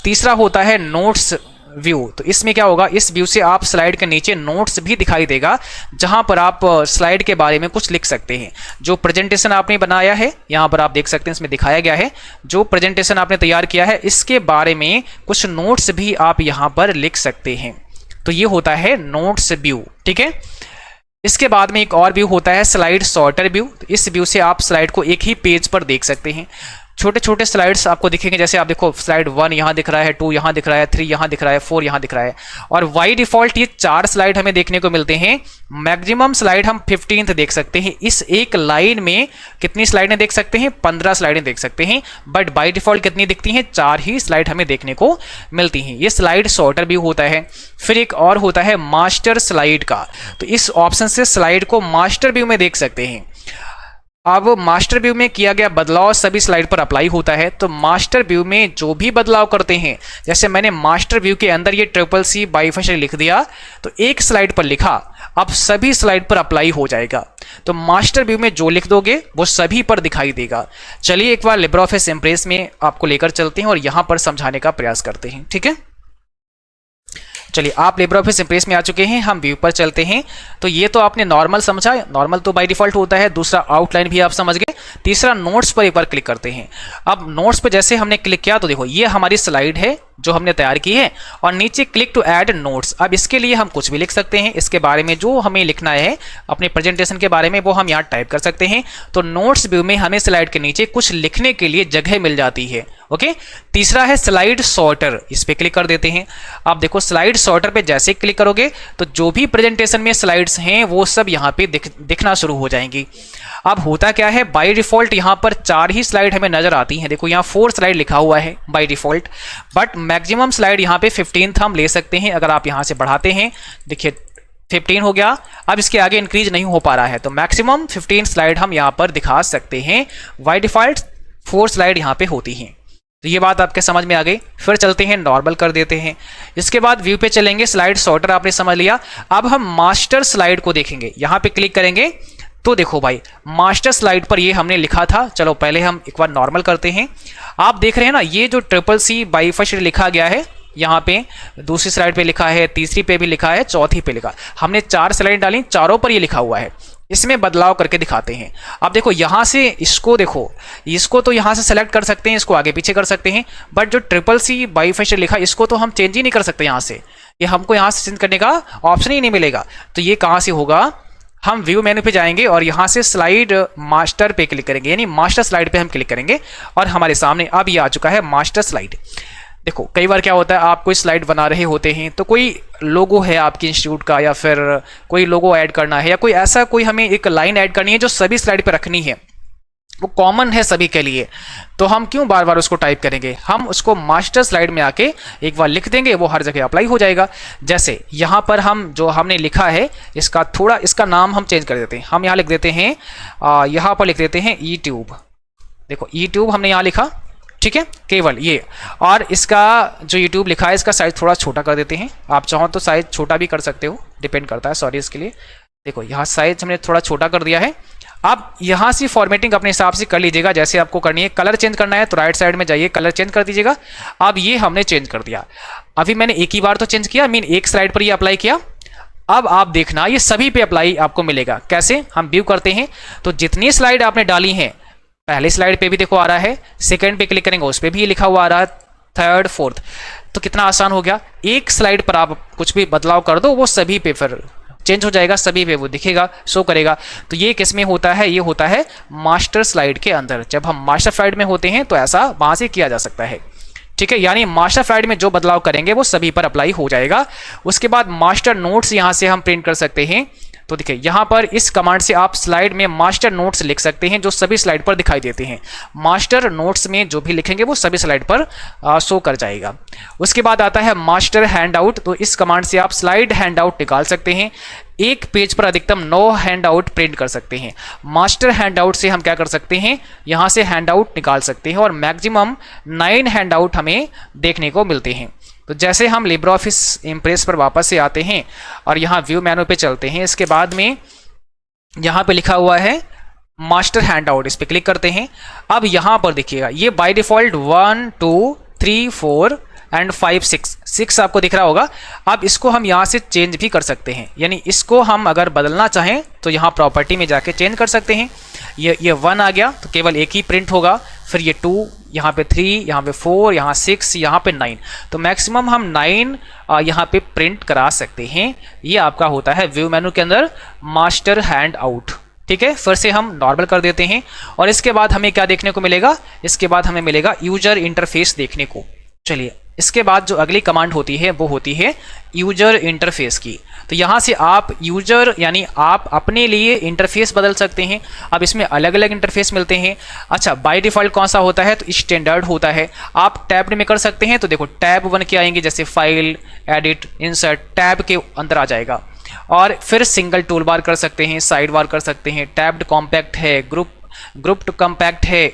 तीसरा होता है नोट्स व्यू। तो इसमें क्या होगा, इस व्यू से आप स्लाइड के नीचे नोट्स भी दिखाई देगा, जहां पर आप स्लाइड के बारे में कुछ लिख सकते हैं। जो प्रेजेंटेशन आपने बनाया है, यहां पर आप देख सकते हैं इसमें दिखाया गया है, जो प्रेजेंटेशन आपने तैयार किया है इसके बारे में कुछ नोट्स भी आप यहां पर लिख सकते हैं। तो ये होता है नोट्स व्यू, ठीक है। इसके बाद में एक और व्यू होता है स्लाइड सॉर्टर व्यू। इस व्यू से आप स्लाइड को एक ही पेज पर देख सकते हैं। छोटे छोटे स्लाइड्स आपको दिखेंगे, जैसे आप देखो स्लाइड 1 यहाँ दिख रहा है, 2 यहाँ दिख रहा है, 3 यहाँ दिख रहा है, 4 यहाँ दिख रहा है। और बाय डिफॉल्ट ये 4 स्लाइड हमें देखने को मिलते हैं। मैक्सिमम स्लाइड हम 15th देख सकते हैं। इस एक लाइन में कितनी स्लाइडें देख सकते हैं, 15 स्लाइडें देख सकते हैं। बट बाय डिफॉल्ट कितनी दिखती हैं, 4 ही स्लाइड हमें देखने को मिलती हैं। ये स्लाइड सॉर्टर भी होता है। फिर एक और होता है मास्टर स्लाइड का। तो इस ऑप्शन से स्लाइड को मास्टर व्यू में देख सकते हैं। अब मास्टर व्यू में किया गया बदलाव सभी स्लाइड पर अप्लाई होता है। तो मास्टर व्यू में जो भी बदलाव करते हैं, जैसे मैंने मास्टर व्यू के अंदर ये CCC बाइफेशियल लिख दिया, तो एक स्लाइड पर लिखा, अब सभी स्लाइड पर अप्लाई हो जाएगा। तो मास्टर व्यू में जो लिख दोगे वो सभी पर दिखाई देगा। चलिए एक बार लिब्रियोफिस इम्प्रेस में आपको लेकर चलते हैं और यहां पर समझाने का प्रयास करते हैं, ठीक है। चलिए, आप लिब्रे ऑफिस इंप्रेस में आ चुके हैं, हम व्यू पर चलते हैं। तो ये तो आपने नॉर्मल समझा, नॉर्मल तो बाय डिफॉल्ट होता है। दूसरा आउटलाइन भी आप समझ गए। तीसरा नोट्स पर एक बार क्लिक करते हैं। अब नोट्स पर जैसे हमने क्लिक किया तो देखो ये हमारी स्लाइड है जो हमने तैयार की है, और नीचे क्लिक टू ऐड नोट्स। अब इसके लिए हम कुछ भी लिख सकते हैं, इसके बारे में जो हमें लिखना है अपने प्रेजेंटेशन के बारे में वो हम यहाँ टाइप कर सकते हैं। तो नोट्स व्यू में हमें स्लाइड के नीचे कुछ लिखने के लिए जगह मिल जाती है। ओके, तीसरा है स्लाइड सॉर्टर, इस पे क्लिक कर देते हैं। आप देखो स्लाइड सॉर्टर पे जैसे क्लिक करोगे तो जो भी प्रेजेंटेशन में स्लाइड्स हैं वो सब यहाँ पे दिखना शुरू हो जाएंगी। अब होता क्या है, बाय डिफॉल्ट यहाँ पर 4 ही स्लाइड हमें नजर आती हैं। देखो यहाँ 4 स्लाइड लिखा हुआ है by default, but maximum slide यहाँ पे 15 हम ले सकते हैं। अगर आप यहाँ से बढ़ाते हैं, देखिए 15 हो गया। अब इसके आगे इंक्रीज नहीं हो पा रहा है, तो मैक्सिमम 15 स्लाइड हम यहाँ पर दिखा सकते हैं। बाय डिफॉल्ट 4 स्लाइड यहाँ पे होती हैं। तो ये बात आपके समझ में आ गई। फिर चलते हैं, नॉर्मल कर देते हैं। इसके बाद व्यू पे चलेंगे, स्लाइड सॉर्टर आपने समझ लिया। अब हम मास्टर स्लाइड को देखेंगे, यहाँ पे क्लिक करेंगे तो देखो भाई मास्टर स्लाइड पर ये हमने लिखा था। चलो पहले हम एक बार नॉर्मल करते हैं। आप देख रहे हैं ना, ये जो CCC बाइफर्स्ट लिखा गया है, यहाँ पे दूसरी स्लाइड पे लिखा है, तीसरी पे भी लिखा है, चौथी पे लिखा। हमने 4 स्लाइड डाली, चारों पर ये लिखा हुआ है। इसमें बदलाव करके दिखाते हैं। अब देखो यहाँ से इसको देखो, इसको तो यहाँ से सेलेक्ट कर सकते हैं, इसको आगे पीछे कर सकते हैं, बट जो CCC बाइफर्स्ट लिखा इसको तो हम चेंज ही नहीं कर सकते यहाँ से। ये हमको यहाँ से चेंज करने का ऑप्शन ही नहीं मिलेगा। तो ये कहाँ से होगा, हम व्यू मेनू पे जाएंगे और यहाँ से स्लाइड मास्टर पे क्लिक करेंगे, यानी मास्टर स्लाइड पे हम क्लिक करेंगे और हमारे सामने अब ये आ चुका है मास्टर स्लाइड। देखो कई बार क्या होता है, आप कोई स्लाइड बना रहे होते हैं तो कोई लोगो है आपके इंस्टीट्यूट का, या फिर कोई लोगो ऐड करना है, या कोई ऐसा कोई हमें एक लाइन ऐड करनी है जो सभी स्लाइड पे रखनी है, वो कॉमन है सभी के लिए। तो हम क्यों बार बार उसको टाइप करेंगे, हम उसको मास्टर स्लाइड में आके एक बार लिख देंगे, वो हर जगह अप्लाई हो जाएगा। जैसे यहाँ पर हम जो हमने लिखा है इसका थोड़ा इसका नाम हम चेंज कर देते हैं। हम यहाँ लिख देते हैं, यहाँ पर लिख देते हैं यूट्यूब। देखो यूट्यूब हमने यहाँ लिखा, ठीक है, केवल ये। और इसका जो यूट्यूब लिखा है इसका साइज थोड़ा छोटा कर देते हैं। आप चाहो तो साइज छोटा भी कर सकते हो, डिपेंड करता है, सॉरी इसके लिए। देखो यहाँ साइज हमने थोड़ा छोटा कर दिया है। आप यहाँ से फॉर्मेटिंग अपने हिसाब से कर लीजिएगा जैसे आपको करनी है। कलर चेंज करना है तो राइट साइड में जाइए, कलर चेंज कर दीजिएगा। अब ये हमने चेंज कर दिया। अभी मैंने एक ही बार तो चेंज किया, मीन एक स्लाइड पर ये अप्लाई किया। अब आप देखना ये सभी पे अप्लाई आपको मिलेगा। कैसे, हम व्यू करते हैं तो जितनी स्लाइड आपने डाली है, पहले स्लाइड पे भी देखो आ रहा है, सेकंड पे क्लिक करेंगे उस पर भी ये लिखा हुआ आ रहा है, थर्ड फोर्थ। तो कितना आसान हो गया, एक स्लाइड पर आप कुछ भी बदलाव कर दो वो सभी पे फिर चेंज हो जाएगा, सभी पे वो दिखेगा, शो करेगा। तो ये किस में होता है, ये होता है मास्टर स्लाइड के अंदर। जब हम मास्टर स्लाइड में होते हैं तो ऐसा वहां से किया जा सकता है, ठीक है। यानी मास्टर स्लाइड में जो बदलाव करेंगे वो सभी पर अप्लाई हो जाएगा। उसके बाद मास्टर नोट्स यहां से हम प्रिंट कर सकते हैं। तो देखिए यहाँ पर इस कमांड से आप स्लाइड में मास्टर नोट्स लिख सकते हैं जो सभी स्लाइड पर दिखाई देते हैं। मास्टर नोट्स में जो भी लिखेंगे वो सभी स्लाइड पर शो कर जाएगा। उसके बाद आता है मास्टर हैंडआउट। तो इस कमांड से आप स्लाइड हैंडआउट निकाल सकते हैं। एक पेज पर अधिकतम 9 हैंडआउट प्रिंट कर सकते हैं। मास्टर हैंडआउट से हम क्या कर सकते हैं, यहाँ से हैंडआउट निकाल सकते हैं और मैक्सिमम 9 हैंडआउट हमें देखने को मिलते हैं। तो जैसे हम लिब्रे ऑफिस इम्प्रेस पर वापस से आते हैं और यहाँ व्यू मेनू पे चलते हैं, इसके बाद में यहाँ पे लिखा हुआ है मास्टर हैंडआउट, इस पे क्लिक करते हैं। अब यहाँ पर देखिएगा ये बाय डिफॉल्ट 1 2 3 4 एंड 5 6 आपको दिख रहा होगा। अब इसको हम यहाँ से चेंज भी कर सकते हैं, यानी इसको हम अगर बदलना चाहें तो यहाँ प्रॉपर्टी में जाके चेंज कर सकते हैं। ये 1 आ गया तो केवल एक ही प्रिंट होगा, फिर ये 2, यहाँ पे 3, यहाँ पे 4, यहाँ 6, यहाँ पे 9। तो मैक्सिमम हम 9 यहाँ पे प्रिंट करा सकते हैं। ये आपका होता है व्यू मेनू के अंदर मास्टर हैंड आउट, ठीक है। फिर से हम नॉर्मल कर देते हैं और इसके बाद हमें क्या देखने को मिलेगा, इसके बाद हमें मिलेगा यूजर इंटरफेस देखने को। चलिए इसके बाद जो अगली कमांड होती है वो होती है यूजर इंटरफेस की। तो यहाँ से आप यूजर यानी आप अपने लिए इंटरफेस बदल सकते हैं। अब इसमें अलग अलग इंटरफेस मिलते हैं। अच्छा, बाय डिफॉल्ट कौन सा होता है, तो स्टैंडर्ड होता है। आप टैब में कर सकते हैं। तो देखो टैब 1 के आएंगे, जैसे फाइल, एडिट, इंसर्ट, टैब के अंदर आ जाएगा। और फिर सिंगल टूल बार कर सकते हैं, साइड बार कर सकते हैं, टैब्ड कॉम्पैक्ट है, ग्रुप टू कॉम्पैक्ट है।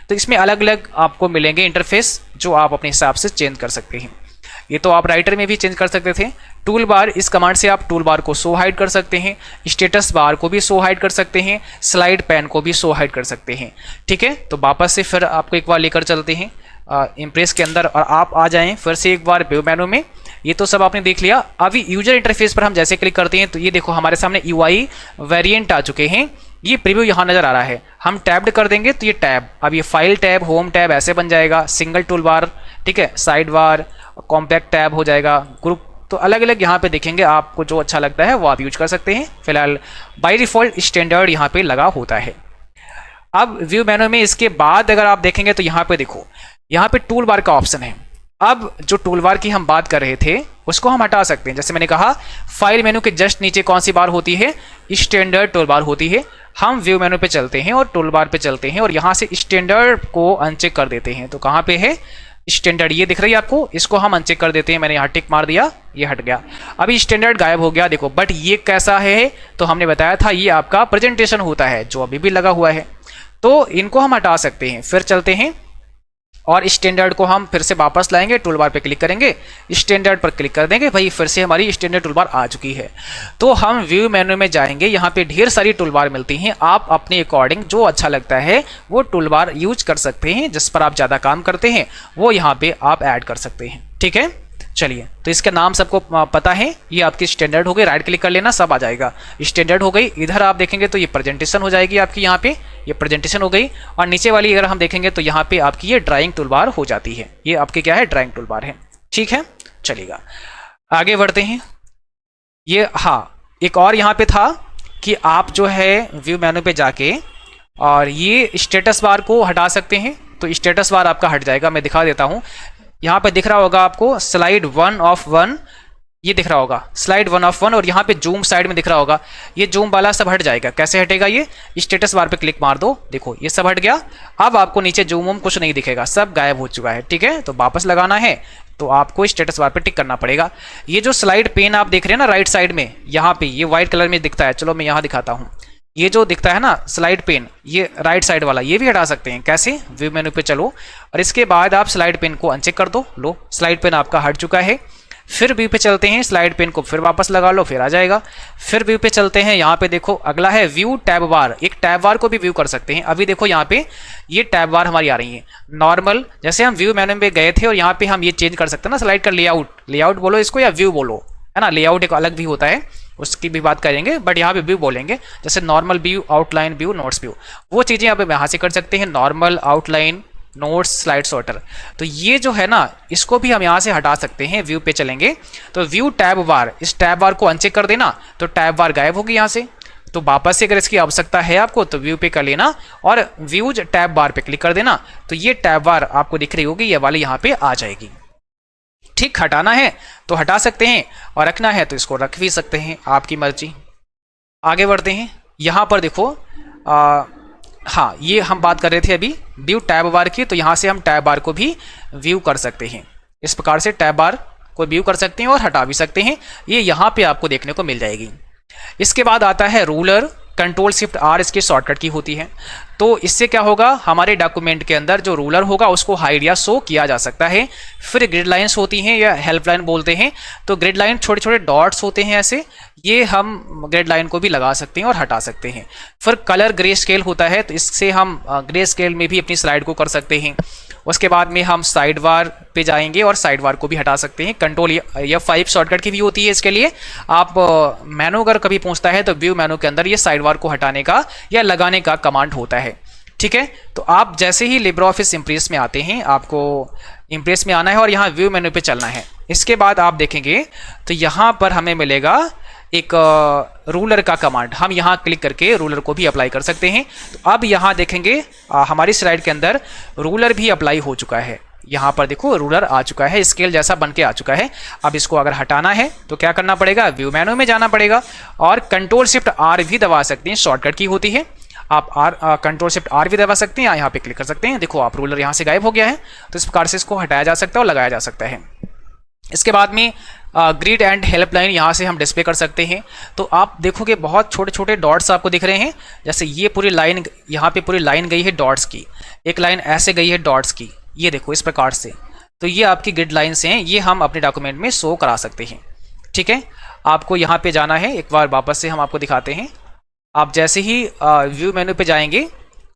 तो इसमें अलग अलग आपको मिलेंगे इंटरफेस जो आप अपने हिसाब से चेंज कर सकते हैं। ये तो आप राइटर में भी चेंज कर सकते थे। टूल बार, इस कमांड से आप टूल बार को शो हाइड कर सकते हैं, स्टेटस बार को भी शो हाइड कर सकते हैं, स्लाइड पैन को भी शो हाइड कर सकते हैं, ठीक है। तो वापस से फिर आपको एक बार लेकर चलते हैं इम्प्रेस के अंदर और आप आ जाएं फिर से एक बार व्यू मेनू में। ये तो सब आपने देख लिया। अभी यूजर इंटरफेस पर हम जैसे क्लिक करते हैं तो ये देखो हमारे सामने यूआई वेरिएंट आ चुके हैं। ये प्रीव्यू यहाँ नजर आ रहा है। हम टैब्ड कर देंगे तो ये टैब, अब ये फाइल टैब, होम टैब ऐसे बन जाएगा, सिंगल टूल बार, ठीक है, साइड बार, कॉम्पैक्ट टैब हो जाएगा, ग्रुप, तो अलग अलग यहाँ पे देखेंगे। आपको जो अच्छा लगता है वो आप यूज कर सकते हैं। फिलहाल बाय डिफॉल्ट स्टैंडर्ड यहाँ पे लगा होता है। अब व्यू मेनू में इसके बाद अगर आप देखेंगे तो यहाँ पे देखो, यहाँ पे टूल बार का ऑप्शन है। अब जो टूल बार की हम बात कर रहे थे उसको हम हटा सकते हैं। जैसे मैंने कहा फाइल मेनू के जस्ट नीचे कौन सी बार होती है, स्टैंडर्ड टूल बार होती है। हम व्यू मेनू पे चलते हैं और टूल बार पे चलते हैं और यहाँ से स्टैंडर्ड को अनचेक कर देते हैं। तो कहाँ पे है स्टैंडर्ड, ये दिख रही है आपको, इसको हम अनचेक कर देते हैं। मैंने यहाँ टिक मार दिया, ये हट गया। अभी स्टैंडर्ड गायब हो गया देखो। बट ये कैसा है, तो हमने बताया था ये आपका प्रेजेंटेशन होता है जो अभी भी लगा हुआ है। तो इनको हम हटा सकते हैं। फिर चलते हैं और स्टैंडर्ड को हम फिर से वापस लाएंगे, टूल बार पे क्लिक करेंगे, स्टैंडर्ड पर क्लिक कर देंगे, भाई फिर से हमारी स्टैंडर्ड टूल बार आ चुकी है। तो हम व्यू मेनू में जाएंगे, यहाँ पे ढेर सारी टूल बार मिलती हैं। आप अपने अकॉर्डिंग जो अच्छा लगता है वो टूल बार यूज कर सकते हैं। जिस पर आप ज़्यादा काम करते हैं वो यहाँ पे आप ऐड कर सकते हैं, ठीक है। चलिए, तो इसका नाम सबको पता है, ये आपकी स्टैंडर्ड हो गई। राइट क्लिक कर लेना, सब आ जाएगा, स्टैंडर्ड हो गई। इधर आप देखेंगे तो ये प्रेजेंटेशन हो जाएगी आपकी, यहाँ पे ये प्रेजेंटेशन हो गई। और नीचे वाली अगर हम देखेंगे तो यहाँ पे आपकी ये ड्राइंग टूल बार हो जाती है। ये आपकी क्या है, ड्राइंग टूल बार है, ठीक है। चलिएगा आगे बढ़ते हैं। ये हाँ, एक और यहाँ पे था कि आप जो है व्यू मेनू पे जाके और ये स्टेटस बार को हटा सकते हैं। तो स्टेटस बार आपका हट जाएगा, मैं दिखा देता हूँ। यहाँ पे दिख रहा होगा आपको स्लाइड 1 ऑफ 1, ये दिख रहा होगा स्लाइड 1 ऑफ 1, और यहाँ पे जूम साइड में दिख रहा होगा, ये जूम वाला सब हट जाएगा। कैसे हटेगा, ये स्टेटस बार पे क्लिक मार दो, देखो ये सब हट गया। अब आपको नीचे जूम वूम कुछ नहीं दिखेगा, सब गायब हो चुका है, ठीक है। तो वापस लगाना है तो आपको स्टेटस बार पे टिक करना पड़ेगा। ये जो स्लाइड पेन आप देख रहे हैं ना राइट साइड में, यहाँ पे ये व्हाइट कलर में दिखता है, चलो मैं यहाँ दिखाता हूँ। ये जो दिखता है ना स्लाइड पेन, ये राइट साइड वाला, ये भी हटा सकते हैं। कैसे, व्यू मेनू पे चलो और इसके बाद आप स्लाइड पेन को अनचेक कर दो। लो, स्लाइड पेन आपका हट चुका है। फिर व्यू पे चलते हैं, स्लाइड पेन को फिर वापस लगा लो, फिर आ जाएगा। फिर व्यू पे चलते हैं, यहाँ पे देखो अगला है व्यू टैब बार। एक टैब बार को भी व्यू कर सकते हैं। अभी देखो यहाँ पे ये टैब बार हमारी आ रही है नॉर्मल। जैसे हम व्यू मेनू में गए थे और यहाँ पे हम ये चेंज कर सकते हैं ना, स्लाइड का लेआउट बोलो इसको या व्यू बोलो, है ना। लेआउट एक अलग भी होता है, उसकी भी बात करेंगे, बट यहाँ पे व्यू बोलेंगे। जैसे normal view, outline view, notes view, वो चीज़ें आप यहाँ से कर सकते हैं। Normal, outline, notes, slide sorter, तो ये जो है ना इसको भी हम यहाँ से हटा सकते हैं। व्यू पे चलेंगे तो व्यू टैब बार, इस टैब बार को अनचेक कर देना तो टैब बार गायब होगी यहाँ से। तो वापस से अगर इसकी आवश्यकता है आपको तो व्यू पे कर लेना और व्यूज टैब बार पे क्लिक कर देना, तो ये टैब बार आपको दिख रही होगी, ये वाली यहाँ पे आ जाएगी। ठीक, हटाना है तो हटा सकते हैं और रखना है तो इसको रख भी सकते हैं, आपकी मर्जी। आगे बढ़ते हैं, यहाँ पर देखो हाँ, ये हम बात कर रहे थे अभी व्यू टैब बार की, तो यहाँ से हम टैब बार को भी व्यू कर सकते हैं। इस प्रकार से टैब बार को व्यू कर सकते हैं और हटा भी सकते हैं, ये यहाँ पे आपको देखने को मिल जाएगी। इसके बाद आता है रूलर, कंट्रोल शिफ्ट आर इसकी शॉर्टकट की होती है। तो इससे क्या होगा, हमारे डॉक्यूमेंट के अंदर जो रूलर होगा उसको हाइड या शो किया जा सकता है। फिर ग्रिड लाइंस होती हैं या हेल्प लाइन बोलते हैं। तो ग्रिड लाइन छोटे छोटे डॉट्स होते हैं ऐसे, ये हम ग्रिड लाइन को भी लगा सकते हैं और हटा सकते हैं। फिर कलर ग्रे स्केल होता है, तो इससे हम ग्रे स्केल में भी अपनी स्लाइड को कर सकते हैं। उसके बाद में हम साइड बार पे जाएंगे और साइड बार को भी हटा सकते हैं। कंट्रोल F5 शॉर्टकट की भी होती है इसके लिए। आप मेनू अगर कभी पूछता है तो व्यू मेनू के अंदर ये साइड बार को हटाने का या लगाने का कमांड होता है, ठीक है। तो आप जैसे ही लिब्रे ऑफिस इम्प्रेस में आते हैं, आपको इम्प्रेस में आना है और यहाँ व्यू मेनू पे चलना है। इसके बाद आप देखेंगे तो यहाँ पर हमें मिलेगा एक रूलर का कमांड, हम यहाँ क्लिक करके रूलर को भी अप्लाई कर सकते हैं। तो अब यहाँ देखेंगे हमारी स्लाइड के अंदर रूलर भी अप्लाई हो चुका है। यहाँ पर देखो रूलर आ चुका है, स्केल जैसा बन के आ चुका है। अब इसको अगर हटाना है तो क्या करना पड़ेगा, व्यू मेनू में जाना पड़ेगा और कंट्रोल शिफ्ट आर भी दबा सकते हैं, शॉर्टकट की होती है। आप कंट्रोल शिफ्ट आर भी दबा सकते हैं, यहाँ पे क्लिक कर सकते हैं। देखो आप रूलर यहाँ से गायब हो गया है। तो इस प्रकार से इसको हटाया जा सकता है और लगाया जा सकता है। इसके बाद में ग्रिड एंड हेल्पलाइन यहाँ से हम डिस्प्ले कर सकते हैं। तो आप देखोगे बहुत छोटे छोटे डॉट्स आपको दिख रहे हैं। जैसे ये पूरी लाइन, यहाँ पे पूरी लाइन गई है डॉट्स की, एक लाइन ऐसे गई है डॉट्स की, ये देखो इस प्रकार से। तो ये आपकी ग्रिड लाइन्स हैं, ये हम अपने डॉक्यूमेंट में शो करा सकते हैं, ठीक है। आपको यहाँ पे जाना है, एक बार वापस से हम आपको दिखाते हैं। आप जैसे ही व्यू मेनू पे जाएंगे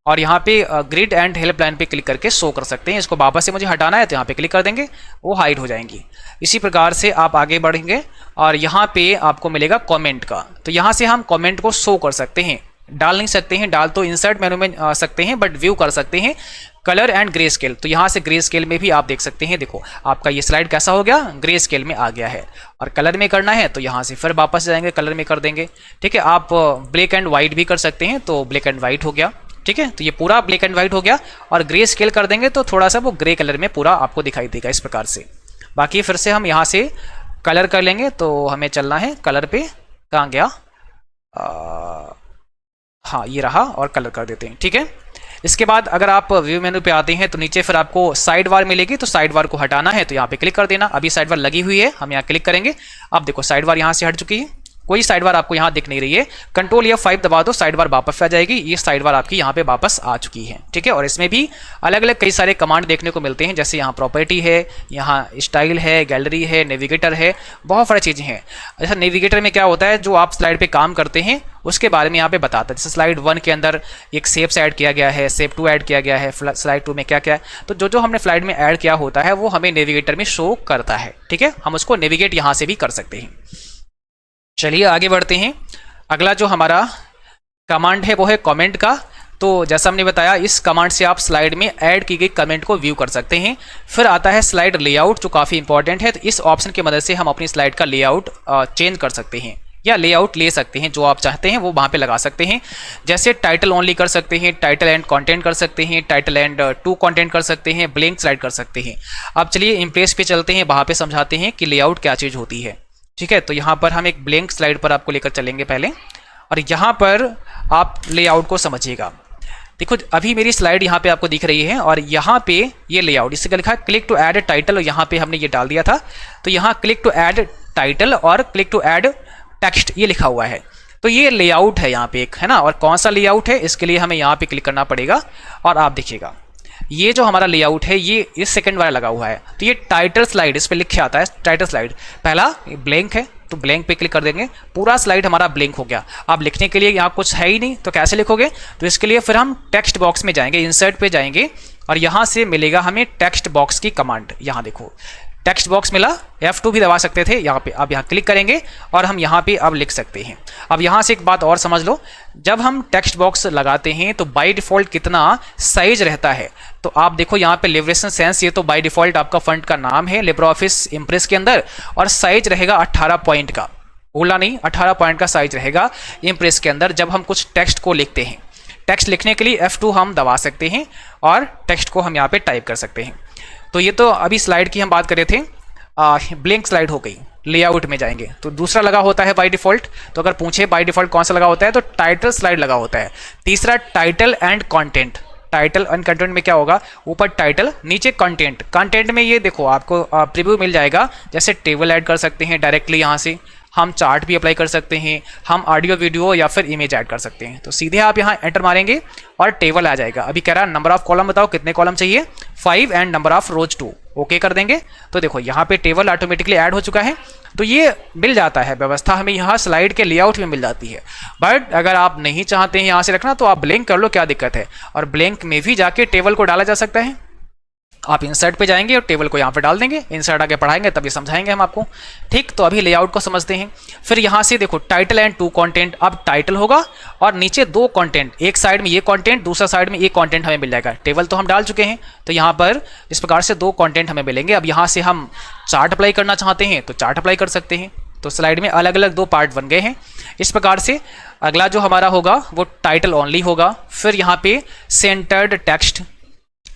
और यहाँ पे ग्रिड एंड हेल्पलाइन पे क्लिक करके शो कर सकते हैं। इसको वापस से मुझे हटाना है तो यहाँ पे क्लिक कर देंगे, वो हाइड हो जाएंगी। इसी प्रकार से आप आगे बढ़ेंगे और यहाँ पे आपको मिलेगा कमेंट का, तो यहाँ से हम कमेंट को शो कर सकते हैं, डाल नहीं सकते हैं, डाल तो इंसर्ट मेनू में आ सकते हैं, बट व्यू कर सकते हैं कलर एंड ग्रे स्केल। तो यहाँ से ग्रे स्केल में भी आप देख सकते हैं, देखो आपका ये स्लाइड कैसा हो गया, ग्रे स्केल में आ गया है। और कलर में करना है तो यहाँ से फिर वापस जाएंगे, कलर में कर देंगे। ठीक है, आप ब्लैक एंड वाइट भी कर सकते हैं, तो ब्लैक एंड वाइट हो गया। ठीक है, तो ये पूरा ब्लैक एंड वाइट हो गया। और ग्रे स्केल कर देंगे तो थोड़ा सा वो ग्रे कलर में पूरा आपको दिखाई देगा इस प्रकार से। बाकी फिर से हम यहाँ से कलर कर लेंगे, तो हमें चलना है कलर पे, कहाँ गया, हाँ ये रहा, और कलर कर देते हैं। ठीक है, इसके बाद अगर आप व्यू मेनू पे आते हैं तो नीचे फिर आपको साइड बार मिलेगी, तो साइड बार को हटाना है तो यहाँ पे क्लिक कर देना। अभी साइड बार लगी हुई है, हम यहाँ क्लिक करेंगे, अब देखो साइड बार यहाँ से हट चुकी है, कोई साइड बार आपको यहाँ दिख नहीं रही है। कंट्रोल F5 दबा दो, साइड बार वापस आ जाएगी, ये साइड बार आपकी यहाँ पे वापस आ चुकी है। ठीक है, और इसमें भी अलग अलग कई सारे कमांड देखने को मिलते हैं, जैसे यहाँ प्रॉपर्टी है, यहाँ स्टाइल है, गैलरी है, नेविगेटर है, बहुत सारी चीज़ें हैं। अच्छा, नेविगेटर में क्या होता है, जो आप स्लाइड पे काम करते हैं उसके बारे में यहाँ पे बताता है। जैसे स्लाइड 1 के अंदर एक शेप्स ऐड किया गया है, शेप 2 ऐड किया गया है, स्लाइड 2 में क्या क्या है, तो जो जो हमने स्लाइड में ऐड किया होता है वो हमें नेविगेटर में शो करता है। ठीक है, हम उसको नेविगेट यहाँ से भी कर सकते हैं। चलिए आगे बढ़ते हैं। अगला जो हमारा कमांड है वो है कमेंट का। तो जैसा हमने बताया, इस कमांड से आप स्लाइड में ऐड की गई कमेंट को व्यू कर सकते हैं। फिर आता है स्लाइड लेआउट, जो काफ़ी इंपॉर्टेंट है। तो इस ऑप्शन की मदद से हम अपनी स्लाइड का लेआउट चेंज कर सकते हैं या लेआउट ले सकते हैं, जो आप चाहते हैं वो वहाँ पे लगा सकते हैं। जैसे टाइटल ओनली कर सकते हैं, टाइटल एंड कंटेंट कर सकते हैं, टाइटल एंड टू कंटेंट कर सकते हैं, ब्लैंक स्लाइड कर सकते हैं। अब चलिए इम्प्रेस पे चलते हैं, वहाँ पे समझाते हैं कि लेआउट क्या चीज़ होती है। ठीक है, तो यहाँ पर हम एक ब्लैंक स्लाइड पर आपको लेकर चलेंगे पहले, और यहाँ पर आप लेआउट को समझिएगा। देखो अभी मेरी स्लाइड यहाँ पे आपको दिख रही है, और यहाँ पे ये लेआउट, इससे लिखा है क्लिक टू ऐड टाइटल, और यहाँ पे हमने ये डाल दिया था। तो यहाँ क्लिक टू ऐड टाइटल और क्लिक टू ऐड टेक्स्ट ये लिखा हुआ है, तो ये लेआउट है यहाँ पे एक, है ना। और कौन सा लेआउट है, इसके लिए हमें यहाँ पे क्लिक करना पड़ेगा, और आप देखिएगा ये जो हमारा लेआउट है ये इस सेकंड वाला लगा हुआ है। तो ये टाइटल स्लाइड, इस पे लिखे आता है टाइटल स्लाइड। पहला ब्लैंक है, तो ब्लैंक पे क्लिक कर देंगे, पूरा स्लाइड हमारा ब्लैंक हो गया। अब लिखने के लिए यहाँ कुछ है ही नहीं, तो कैसे लिखोगे, तो इसके लिए फिर हम टेक्स्ट बॉक्स में जाएंगे, इंसर्ट पे जाएंगे, और यहाँ से मिलेगा हमें टेक्स्ट बॉक्स की कमांड। यहाँ देखो टेक्स्ट बॉक्स मिला, F2 भी दबा सकते थे यहाँ पे। अब यहाँ क्लिक करेंगे और हम यहाँ पे अब लिख सकते हैं। अब यहाँ से एक बात और समझ लो, जब हम टेक्स्ट बॉक्स लगाते हैं तो बाय डिफ़ॉल्ट कितना साइज रहता है, तो आप देखो यहाँ पे लिबरेशन सेंस, ये तो बाय डिफ़ॉल्ट आपका फंड का नाम है लिब्रे ऑफिस इम्प्रेस के अंदर, और साइज रहेगा 18 पॉइंट का, बोला नहीं, 18 पॉइंट का साइज रहेगा इम्प्रेस के अंदर जब हम कुछ टेक्स्ट को लिखते हैं। टेक्स्ट लिखने के लिए F2 हम दबा सकते हैं और टेक्स्ट को हम यहाँ पे टाइप कर सकते हैं। तो ये तो अभी स्लाइड की हम बात कर रहे थे, ब्लैंक स्लाइड हो गई। लेआउट में जाएंगे तो दूसरा लगा होता है बाय डिफ़ॉल्ट, तो अगर पूछे बाय डिफ़ॉल्ट कौन सा लगा होता है, तो टाइटल स्लाइड लगा होता है। तीसरा title and content, title and content में क्या होगा, ऊपर टाइटल नीचे कंटेंट। कंटेंट में ये देखो आपको प्रीव्यू मिल जाएगा, जैसे टेबल ऐड कर सकते हैं डायरेक्टली यहाँ से, हम चार्ट भी अप्लाई कर सकते हैं, हम ऑडियो वीडियो या फिर इमेज ऐड कर सकते हैं। तो सीधे आप यहाँ एंटर मारेंगे और टेबल आ जाएगा। अभी कह रहा है नंबर ऑफ कॉलम बताओ कितने कॉलम चाहिए, 5 and number of rose 2, okay कर देंगे। तो देखो यहाँ पे टेबल ऑटोमेटिकली ऐड हो चुका है। तो ये मिल जाता है व्यवस्था, हमें यहाँ स्लाइड के लेआउट में मिल जाती है। बट अगर आप नहीं चाहते हैं यहाँ से रखना तो आप ब्लैंक कर लो, क्या दिक्कत है। और ब्लैंक में भी जाके टेबल को डाला जा सकता है। आप इंसर्ट पे जाएंगे और टेबल को यहाँ पे डाल देंगे, इंसर्ट आगे पढ़ाएंगे तभी समझाएंगे हम आपको। ठीक, तो अभी लेआउट को समझते हैं। फिर यहाँ से देखो टाइटल एंड टू कंटेंट, अब टाइटल होगा और नीचे 2 कंटेंट, एक साइड में ये कंटेंट, दूसरा साइड में ये कंटेंट हमें मिल जाएगा। टेबल तो हम डाल चुके हैं, तो यहाँ पर इस प्रकार से 2 कंटेंट हमें मिलेंगे। अब यहाँ से हम चार्ट अप्लाई करना चाहते हैं तो चार्ट अप्लाई कर सकते हैं। तो स्लाइड में अलग अलग 2 पार्ट बन गए हैं इस प्रकार से। अगला जो हमारा होगा वो टाइटल ओनली होगा। फिर यहाँ पे सेंटर्ड टेक्स्ट,